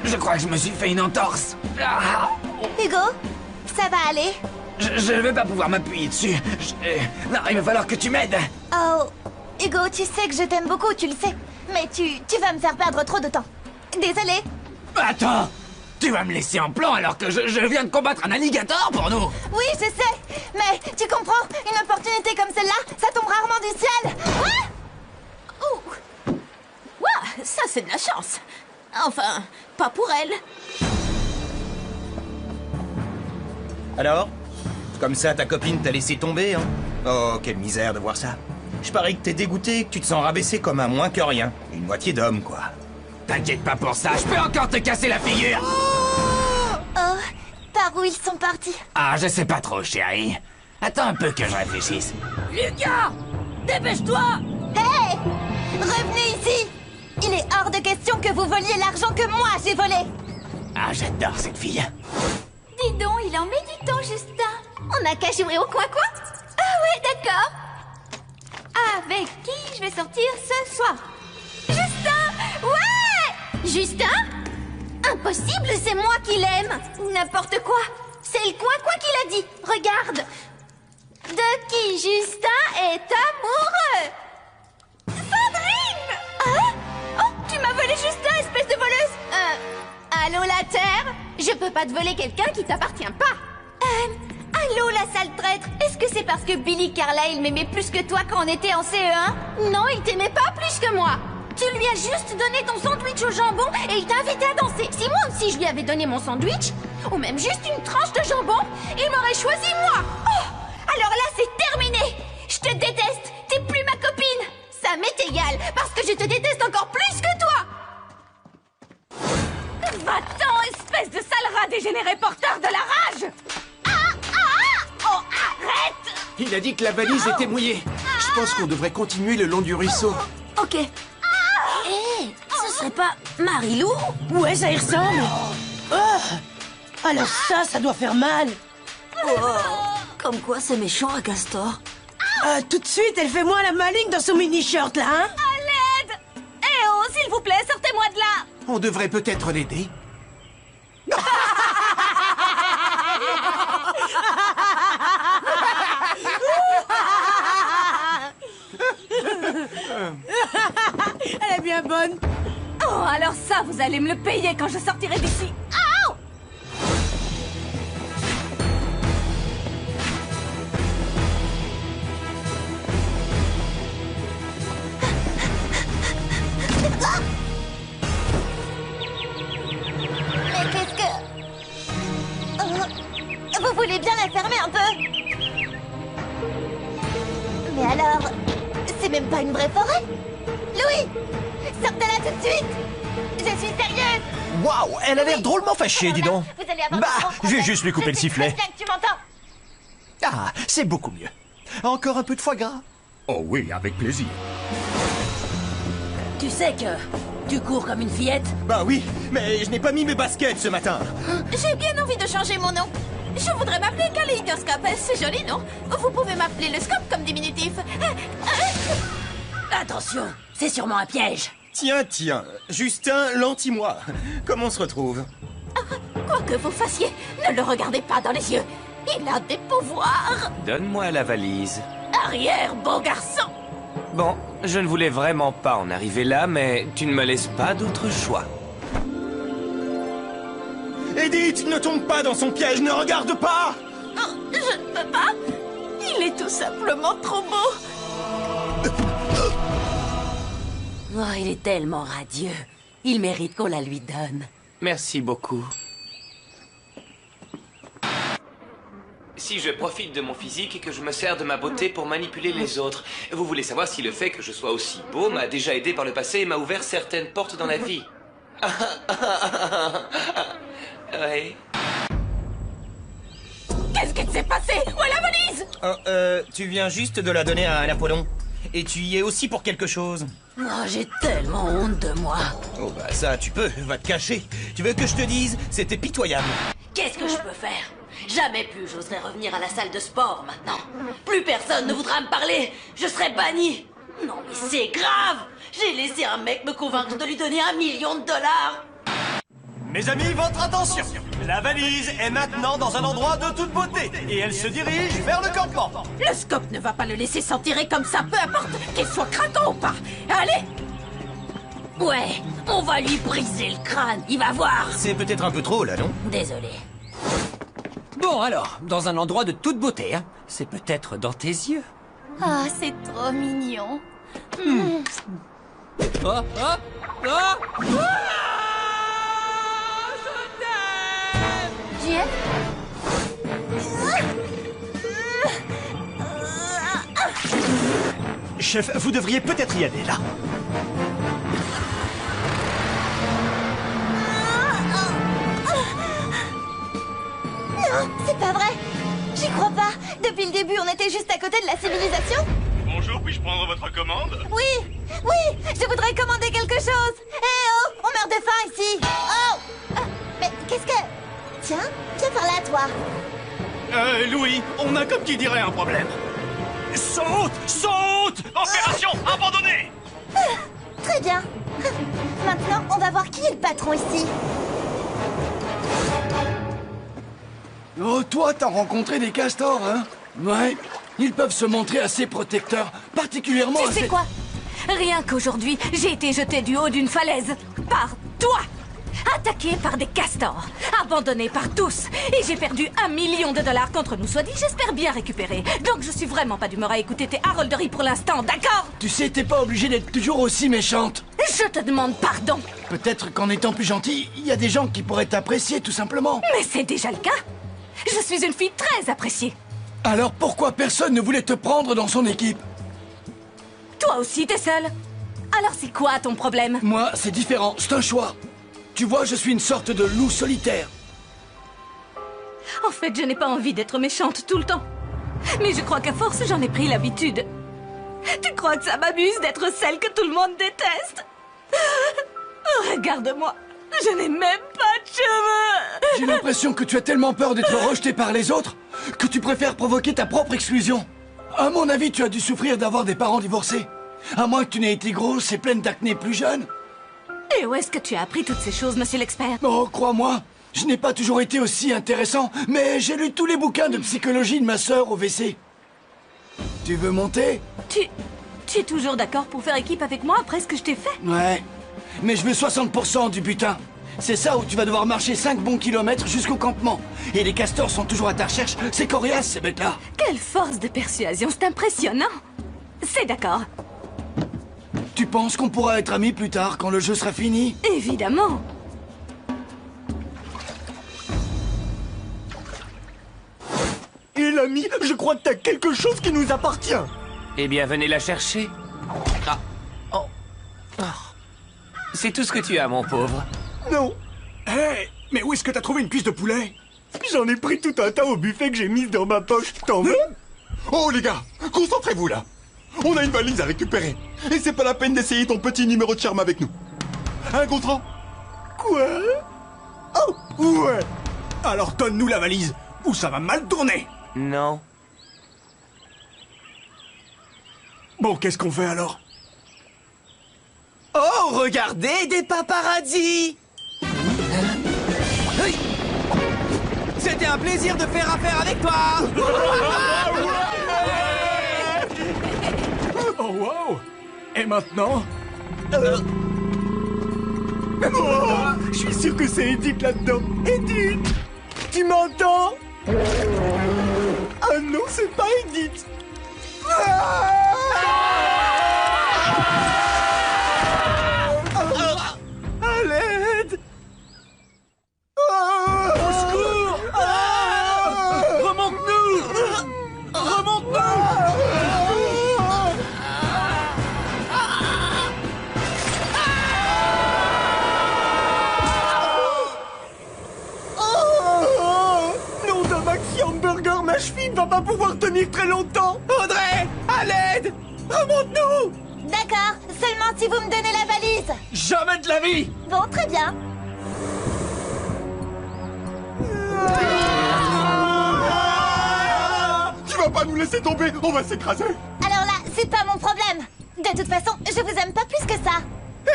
Je crois que je me suis fait une entorse. Ah. Hugo, ça va aller? Je vais pas pouvoir m'appuyer dessus. Non, il va falloir que tu m'aides. Oh, Hugo, tu sais que je t'aime beaucoup, tu le sais. Mais tu vas me faire perdre trop de temps. Désolée. Attends! Tu vas me laisser en plan alors que je viens de combattre un alligator pour nous! Oui, je sais. Mais tu comprends, une opportunité comme celle-là, ça tombe rarement du ciel. Ah! Ouh. Ça, c'est de la chance. Enfin, pas pour elle. Alors? Comme ça, ta copine t'a laissé tomber, hein? Oh, quelle misère de voir ça. Je parie que t'es dégoûté, que tu te sens rabaissé comme un moins que rien. Une moitié d'homme, quoi. T'inquiète pas pour ça, je peux encore te casser la figure. Oh, par où ils sont partis? Ah, je sais pas trop, chérie. Attends un peu que je réfléchisse. Lucas! Dépêche-toi! Hé! Revenez ici! Il est hors de question que vous voliez l'argent que moi j'ai volé! Ah, j'adore cette fille. Dis donc, il en met du temps, Justin. On n'a qu'à jouer au coin-coin. Ah ouais, d'accord. Avec qui je vais sortir ce soir? Justin! Ouais! Justin? Impossible, c'est moi qui l'aime. N'importe quoi. C'est le coin-coin qui l'a dit. Regarde. De qui Justin est amoureux. Sandrine! Hein? Oh, tu m'as volé Justin, espèce de voleuse. Allô la Terre? Je peux pas te voler quelqu'un qui t'appartient pas. Allô la sale traître? Est-ce que c'est parce que Billy Carlyle m'aimait plus que toi quand on était en CE1? Non, il t'aimait pas plus que moi. Tu lui as juste donné ton sandwich au jambon et il t'a invité à danser. Si moi aussi je lui avais donné mon sandwich, ou même juste une tranche de jambon, il m'aurait choisi moi. Oh! Alors là, c'est terminé. Je te déteste. T'es plus ma copine. Ça m'est égal, parce que je te déteste encore plus que toi. Va-t'en, espèce de sale rat dégénéré porteur de la rage! Oh, arrête! Il a dit que la valise était mouillée. Je pense qu'on devrait continuer le long du ruisseau. Ok. Hé, ce serait pas Marilou? Ouais, ça y ressemble. Oh, alors ça doit faire mal. Comme quoi, c'est méchant à Castor. Tout de suite, elle fait moins la maligne dans son mini-shirt, là, hein? À l'aide! Eh oh, s'il vous plaît, sortez-moi de là! On devrait peut-être l'aider. Elle est bien bonne. Oh, alors ça, vous allez me le payer quand je sortirai d'ici. Oh! Mais qu'est-ce que... Vous voulez bien la fermer un peu? Mais alors... C'est même pas une vraie forêt? Louis! Sortez-la tout de suite! Je suis sérieuse! Waouh, elle a l'air drôlement fâchée, dis donc. Vous allez avoir Bah, un gros je vais problème. juste lui couper le Je sais sifflet. très bien que tu m'entends. Ah, c'est beaucoup mieux. Encore un peu de foie gras? Oh oui, avec plaisir. Tu sais que tu cours comme une fillette? Bah oui, mais je n'ai pas mis mes baskets ce matin. J'ai bien envie de changer mon nom. Je voudrais m'appeler Kaléidoscope. C'est joli, non? Vous pouvez m'appeler le scope comme diminutif. Attention, c'est sûrement un piège. Tiens, Justin, lentis-moi. Comment on se retrouve? Quoi que vous fassiez, ne le regardez pas dans les yeux. Il a des pouvoirs. Donne-moi la valise. Arrière, beau garçon. Bon, je ne voulais vraiment pas en arriver là, mais tu ne me laisses pas d'autre choix. Edith, ne tombe pas dans son piège, ne regarde pas! Oh, je ne peux pas. Il est tout simplement trop beau. Oh, il est tellement radieux. Il mérite qu'on la lui donne. Merci beaucoup. Si je profite de mon physique et que je me sers de ma beauté pour manipuler les autres, vous voulez savoir si le fait que je sois aussi beau m'a déjà aidé par le passé et m'a ouvert certaines portes dans la vie. Ouais. Qu'est-ce qui s'est passé? Où est la valise? Oh, tu viens juste de la donner à un Apollon. Et tu y es aussi pour quelque chose. Oh, j'ai tellement honte de moi. Oh bah ça, tu peux, va te cacher. Tu veux que je te dise? C'était pitoyable. Qu'est-ce que je peux faire? Jamais plus j'oserais revenir à la salle de sport maintenant. Plus personne ne voudra me parler. Je serai banni. Non mais c'est grave. J'ai laissé un mec me convaincre de lui donner $1 million. Mes amis, votre attention! La valise est maintenant dans un endroit de toute beauté et elle se dirige vers le campement. Le scope ne va pas le laisser s'en tirer comme ça, peu importe qu'il soit craquant ou pas. Allez! Ouais, on va lui briser le crâne, il va voir. C'est peut-être un peu trop là, non? Désolé. Bon alors, dans un endroit de toute beauté, hein. C'est peut-être dans tes yeux. Ah, c'est trop mignon. Ah, ah, ah, JF? Chef, vous devriez peut-être y aller, là. Non, c'est pas vrai. J'y crois pas. Depuis le début, on était juste à côté de la civilisation. Bonjour, puis-je prendre votre commande? Oui, je voudrais commander quelque chose. Eh oh, on meurt de faim ici. Oh, mais qu'est-ce que... Tiens, viens par là, toi. Louis, on a comme qui dirait un problème. Saute! Saute! Opération abandonnée! Très bien. Maintenant, on va voir qui est le patron ici. Oh, toi, t'as rencontré des castors, hein? Ouais. Ils peuvent se montrer assez protecteurs, particulièrement Tu sais quoi? Rien qu'aujourd'hui, j'ai été jetée du haut d'une falaise. Par toi! Attaqué par des castors, abandonné par tous, et j'ai perdu $1 million contre nous, soit dit, j'espère bien récupérer. Donc je suis vraiment pas d'humeur à écouter tes harolderies pour l'instant, d'accord? Tu sais, t'es pas obligée d'être toujours aussi méchante. Je te demande pardon. Peut-être qu'en étant plus gentille, il y a des gens qui pourraient t'apprécier, tout simplement. Mais c'est déjà le cas. Je suis une fille très appréciée. Alors pourquoi personne ne voulait te prendre dans son équipe? Toi aussi, t'es seule. Alors c'est quoi ton problème? Moi, c'est différent, c'est un choix. Tu vois, je suis une sorte de loup solitaire. En fait, je n'ai pas envie d'être méchante tout le temps. Mais je crois qu'à force, j'en ai pris l'habitude. Tu crois que ça m'amuse d'être celle que tout le monde déteste? Oh, regarde-moi, je n'ai même pas de cheveux. J'ai l'impression que tu as tellement peur d'être rejetée par les autres que tu préfères provoquer ta propre exclusion. À mon avis, tu as dû souffrir d'avoir des parents divorcés. À moins que tu n'aies été grosse et pleine d'acné plus jeune. Et où est-ce que tu as appris toutes ces choses, monsieur l'expert? Oh, crois-moi, je n'ai pas toujours été aussi intéressant, mais j'ai lu tous les bouquins de psychologie de ma sœur au WC. Tu veux monter? Tu es toujours d'accord pour faire équipe avec moi après ce que je t'ai fait? Ouais, mais je veux 60% du butin. C'est ça où tu vas devoir marcher 5 bons kilomètres jusqu'au campement. Et les castors sont toujours à ta recherche. C'est coriace, ces bêtes-là. Quelle force de persuasion, c'est impressionnant. C'est d'accord. Tu penses qu'on pourra être amis plus tard, quand le jeu sera fini? Évidemment. Et l'ami, je crois que t'as quelque chose qui nous appartient. Eh bien, venez la chercher. Ah. Oh. Oh. C'est tout ce que tu as, mon pauvre. Non. Hé, mais où est-ce que t'as trouvé une cuisse de poulet? J'en ai pris tout un tas au buffet que j'ai mis dans ma poche. T'en veux? Oh les gars, concentrez-vous là. On a une valise à récupérer. Et c'est pas la peine d'essayer ton petit numéro de charme avec nous. Un contrat? Quoi? Oh, ouais. Alors donne-nous la valise, ou ça va mal tourner. Non. Bon, qu'est-ce qu'on fait alors? Oh, regardez, des paparazzis! C'était un plaisir de faire affaire avec toi! Oh, wow! Et maintenant? Je suis sûr que c'est Edith là-dedans. Edith! Tu m'entends? Ah non, c'est pas Edith! À l'aide! Au secours! Remonte-nous! Remonte-nous! Nom d'un maxi hamburger, ma cheville ne va pas pouvoir tenir très longtemps! Audrey! À l'aide! Remonte-nous! D'accord, seulement si vous me donnez la valise. Jamais de la vie! Bon, très bien. Tu vas pas nous laisser tomber, on va s'écraser. Alors là, c'est pas mon problème. De toute façon, je vous aime pas plus que ça.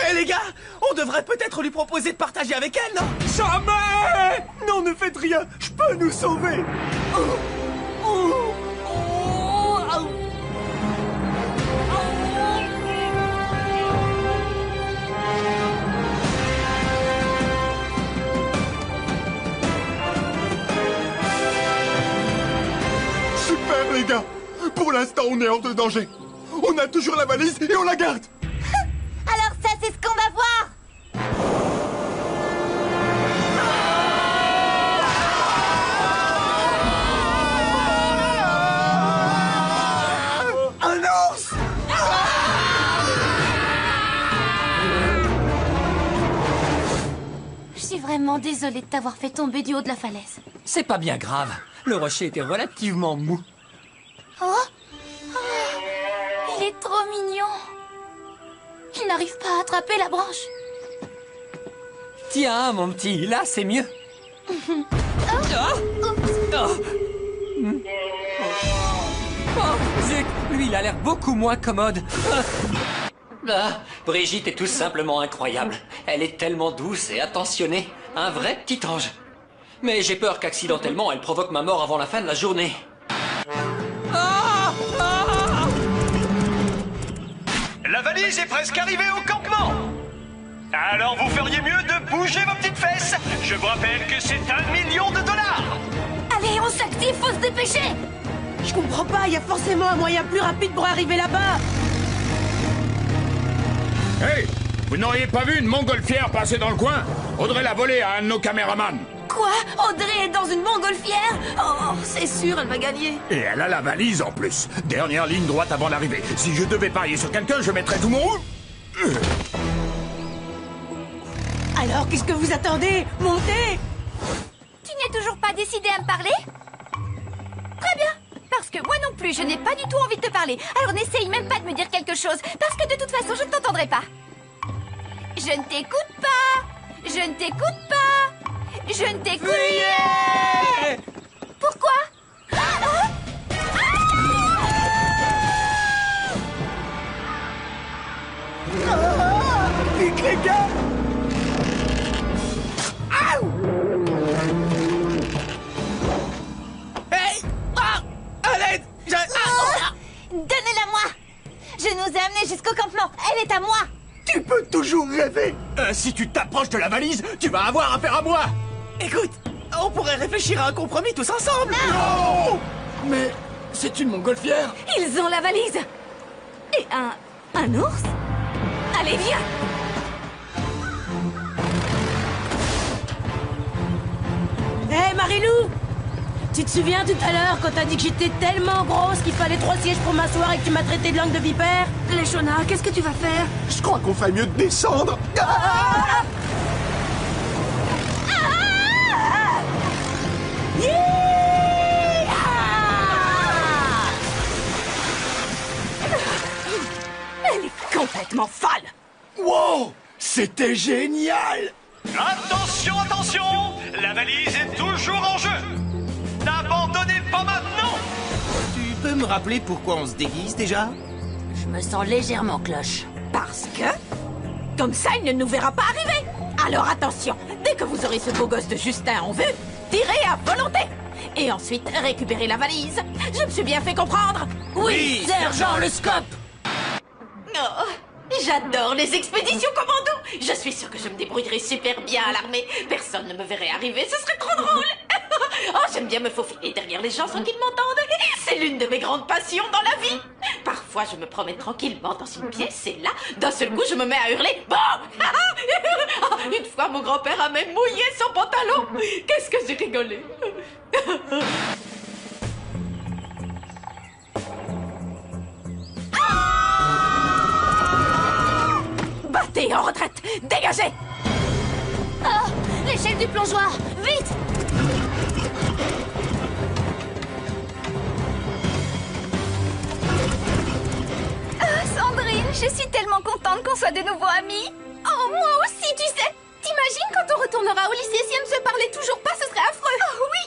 Hé les gars, on devrait peut-être lui proposer de partager avec elle, non? Jamais! Non, ne faites rien, je peux nous sauver. Super les gars. Pour l'instant, on est hors de danger. On a toujours la valise et on la garde. Alors Je suis vraiment désolée de t'avoir fait tomber du haut de la falaise. C'est pas bien grave. Le rocher était relativement mou. Oh, il est trop mignon. Il n'arrive pas à attraper la branche. Tiens, mon petit, là, c'est mieux. Oh, zut, lui, il a l'air beaucoup moins commode. Ah, Brigitte est tout simplement incroyable. Elle est tellement douce et attentionnée. Un vrai petit ange. Mais j'ai peur qu'accidentellement, elle provoque ma mort avant la fin de la journée. La valise est presque arrivée au campement. Alors vous feriez mieux de bouger vos petites fesses. Je vous rappelle que c'est $1 million. Allez, on s'active, faut se dépêcher. Je comprends pas, il y a forcément un moyen plus rapide pour arriver là-bas. Hey, vous n'auriez pas vu une montgolfière passer dans le coin? Audrey l'a volée à un de nos caméramans. Quoi? Audrey est dans une montgolfière? Oh, c'est sûr, elle va gagner. Et elle a la valise en plus. Dernière ligne droite avant l'arrivée. Si je devais parier sur quelqu'un, je mettrais tout mon... Alors, qu'est-ce que vous attendez? Montez! Tu n'es toujours pas décidé à me parler? Très bien, parce que moi non plus, je n'ai pas du tout envie de te parler. Alors n'essaye même pas de me dire quelque chose, parce que de toute façon, je ne t'entendrai pas. Je ne t'écoute pas. Je ne t'écoute pas. Je ne t'écoute pas. Pourquoi? Vite les gars! Hey! À l'aide! Donnez-la-moi! Je nous ai amenés jusqu'au campement. Elle est à moi. Tu peux toujours rêver! Si tu t'approches de la valise, tu vas avoir affaire à moi. Écoute, on pourrait réfléchir à un compromis tous ensemble! Non! Mais c'est une montgolfière! Ils ont la valise! Et un ours? Allez, viens! Hé, Marilou! Tu te souviens tout à l'heure quand t'as dit que j'étais tellement grosse qu'il fallait 3 sièges pour m'asseoir et que tu m'as traité de langue de vipère? Léchona, qu'est-ce que tu vas faire? Je crois qu'on ferait mieux de descendre. Elle est complètement folle! Wow! C'était génial! Attention, attention! La valise est toujours en jeu. N'abandonnez pas maintenant. Tu peux me rappeler pourquoi on se déguise déjà? Je me sens légèrement cloche. Parce que... Comme ça, il ne nous verra pas arriver. Alors attention, dès que vous aurez ce beau gosse de Justin en vue, tirez à volonté. Et ensuite, récupérez la valise. Je me suis bien fait comprendre. Oui, sergent le scope. Oh, j'adore les expéditions commando. Je suis sûre que je me débrouillerai super bien à l'armée. Personne ne me verrait arriver, ce serait trop drôle. Oh, j'aime bien me faufiler derrière les gens sans qu'ils m'entendent. C'est l'une de mes grandes passions dans la vie. Parfois, je me promène tranquillement dans une pièce et là, d'un seul coup, je me mets à hurler. Bon. Une fois, mon grand-père a même mouillé son pantalon. Qu'est-ce que j'ai rigolé. Battez en retraite. Dégagez. Oh, l'échelle du plongeoir. Vite! Sandrine, je suis tellement contente qu'on soit de nouveau amis. Oh, moi aussi, tu sais. T'imagines quand on retournera au lycée si on ne se parlait toujours pas, ce serait affreux. Oh oui.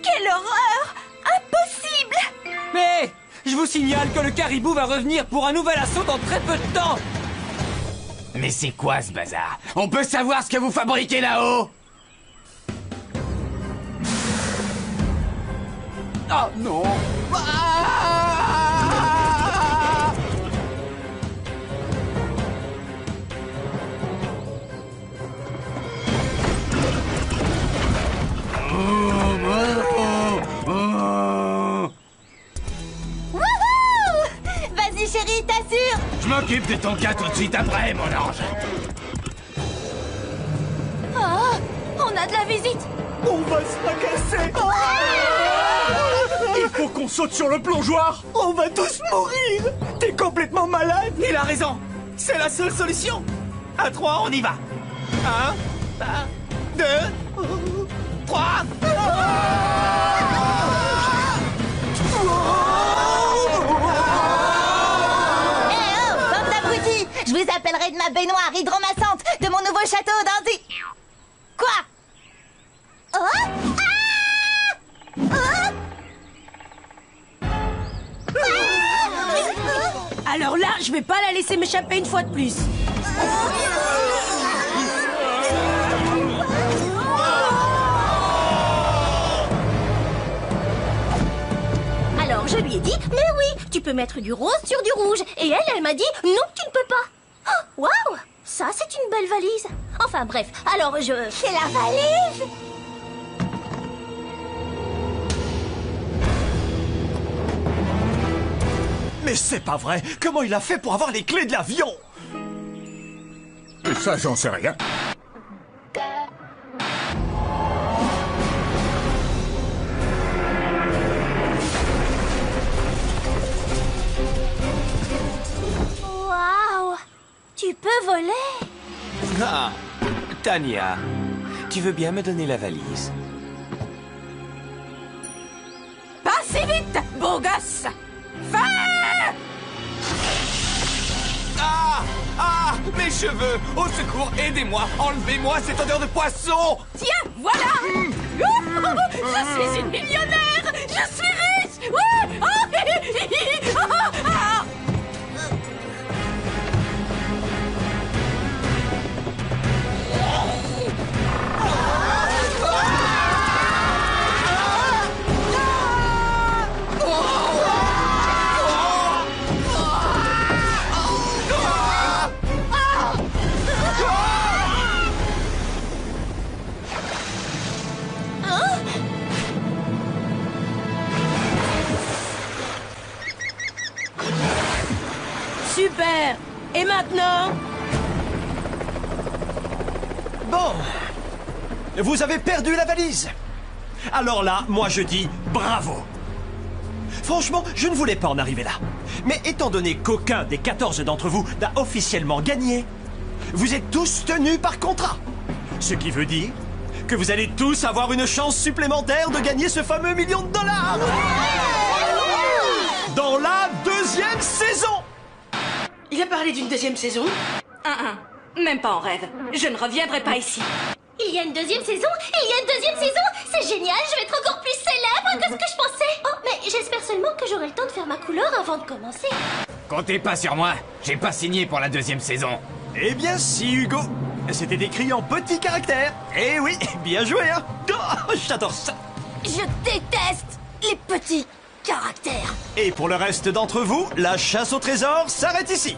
Quelle horreur. Impossible. Mais je vous signale que le caribou va revenir pour un nouvel assaut dans très peu de temps. Mais c'est quoi ce bazar? On peut savoir ce que vous fabriquez là-haut? Oh non! Wouhou! Vas-y, chérie, t'assures. Je m'occupe de ton cas tout de suite après, mon ange. Oh, on a de la visite. On va se fracasser. Il faut qu'on saute sur le plongeoir. On va tous mourir. T'es complètement malade. Il a raison. C'est la seule solution. À 3, on y va. 1, 2... baignoire hydromassante de mon nouveau château d'Andy. Quoi? Oh? Alors là, je vais pas la laisser m'échapper une fois de plus. Alors je lui ai dit, mais oui, tu peux mettre du rose sur du rouge. Et elle m'a dit, non, tu ne peux pas. Oh, waouh, ça c'est une belle valise. Enfin bref, alors je... C'est la valise? Mais c'est pas vrai! Comment il a fait pour avoir les clés de l'avion? Ça, j'en sais rien. Waouh, tu peux voler? Ah, Tania, tu veux bien me donner la valise? Pas si vite, beau gosse! Ah! Ah! Mes cheveux! Au secours, aidez-moi! Enlevez-moi cette odeur de poisson! Tiens, voilà! Je suis une millionnaire! Je suis riche! Super! Et maintenant? Bon, vous avez perdu la valise. Alors là, moi je dis bravo. Franchement, je ne voulais pas en arriver là. Mais étant donné qu'aucun des 14 d'entre vous n'a officiellement gagné, vous êtes tous tenus par contrat. Ce qui veut dire que vous allez tous avoir une chance supplémentaire de gagner ce fameux $1 million dans la deuxième saison. Il a parlé d'une deuxième saison? Même pas en rêve. Je ne reviendrai pas ici. Il y a une deuxième saison? Il y a une deuxième saison? C'est génial, je vais être encore plus célèbre que ce que je pensais. Oh, mais j'espère seulement que j'aurai le temps de faire ma couleur avant de commencer. Comptez pas sur moi, j'ai pas signé pour la deuxième saison. Eh bien si, Hugo. C'était écrit en petits caractères. Eh oui, bien joué, hein. Oh, j'adore ça. Je déteste les petits caractères. Et pour le reste d'entre vous, la chasse au trésor s'arrête ici.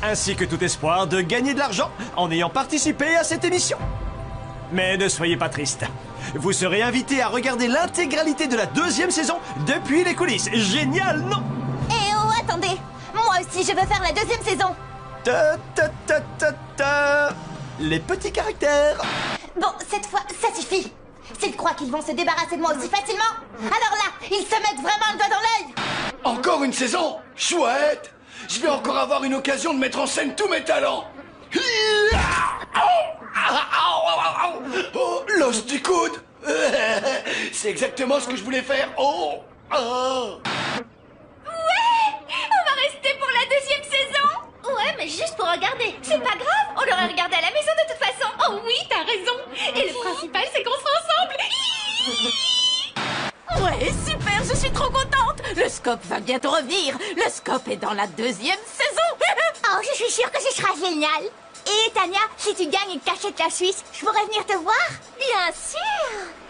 Ainsi que tout espoir de gagner de l'argent en ayant participé à cette émission. Mais ne soyez pas triste. Vous serez invité à regarder l'intégralité de la deuxième saison depuis les coulisses. Génial, non? Eh oh, attendez. Moi aussi, je veux faire la deuxième saison. Les petits caractères. Bon, cette fois, ça suffit. S'ils croient qu'ils vont se débarrasser de moi aussi facilement, alors là, ils se mettent vraiment le doigt dans l'œil. Encore une saison? Chouette! Je vais encore avoir une occasion de mettre en scène tous mes talents. Oh, l'os du coude. C'est exactement ce que je voulais faire. Oh. Ouais! On va rester pour la deuxième saison! Ouais, mais juste pour regarder. C'est pas grave, on aurait regardé à la maison de toute façon. Oh oui, t'as raison. Et le principal, c'est qu'on sera ensemble. Ouais, super, je suis trop contente. Le Scope va bientôt revenir. Le Scope est dans la deuxième saison. Oh, je suis sûre que ce sera génial. Et Tania, si tu gagnes et que t'achètes la Suisse, je pourrais venir te voir? Bien sûr.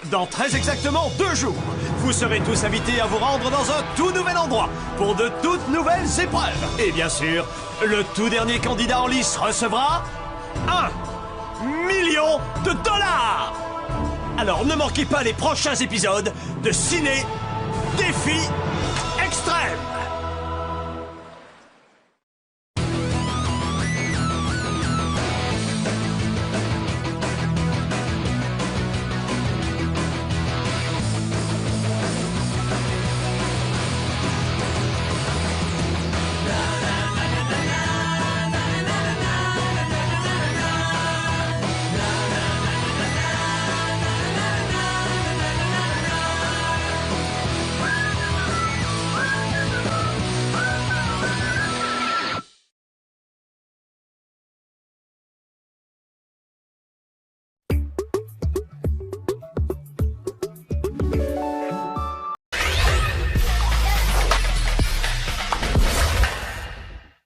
Dans très exactement 2 jours, vous serez tous invités à vous rendre dans un tout nouvel endroit pour de toutes nouvelles épreuves. Et bien sûr, le tout dernier candidat en lice recevra $1 million. Alors ne manquez pas les prochains épisodes de Ciné Défi Extrême.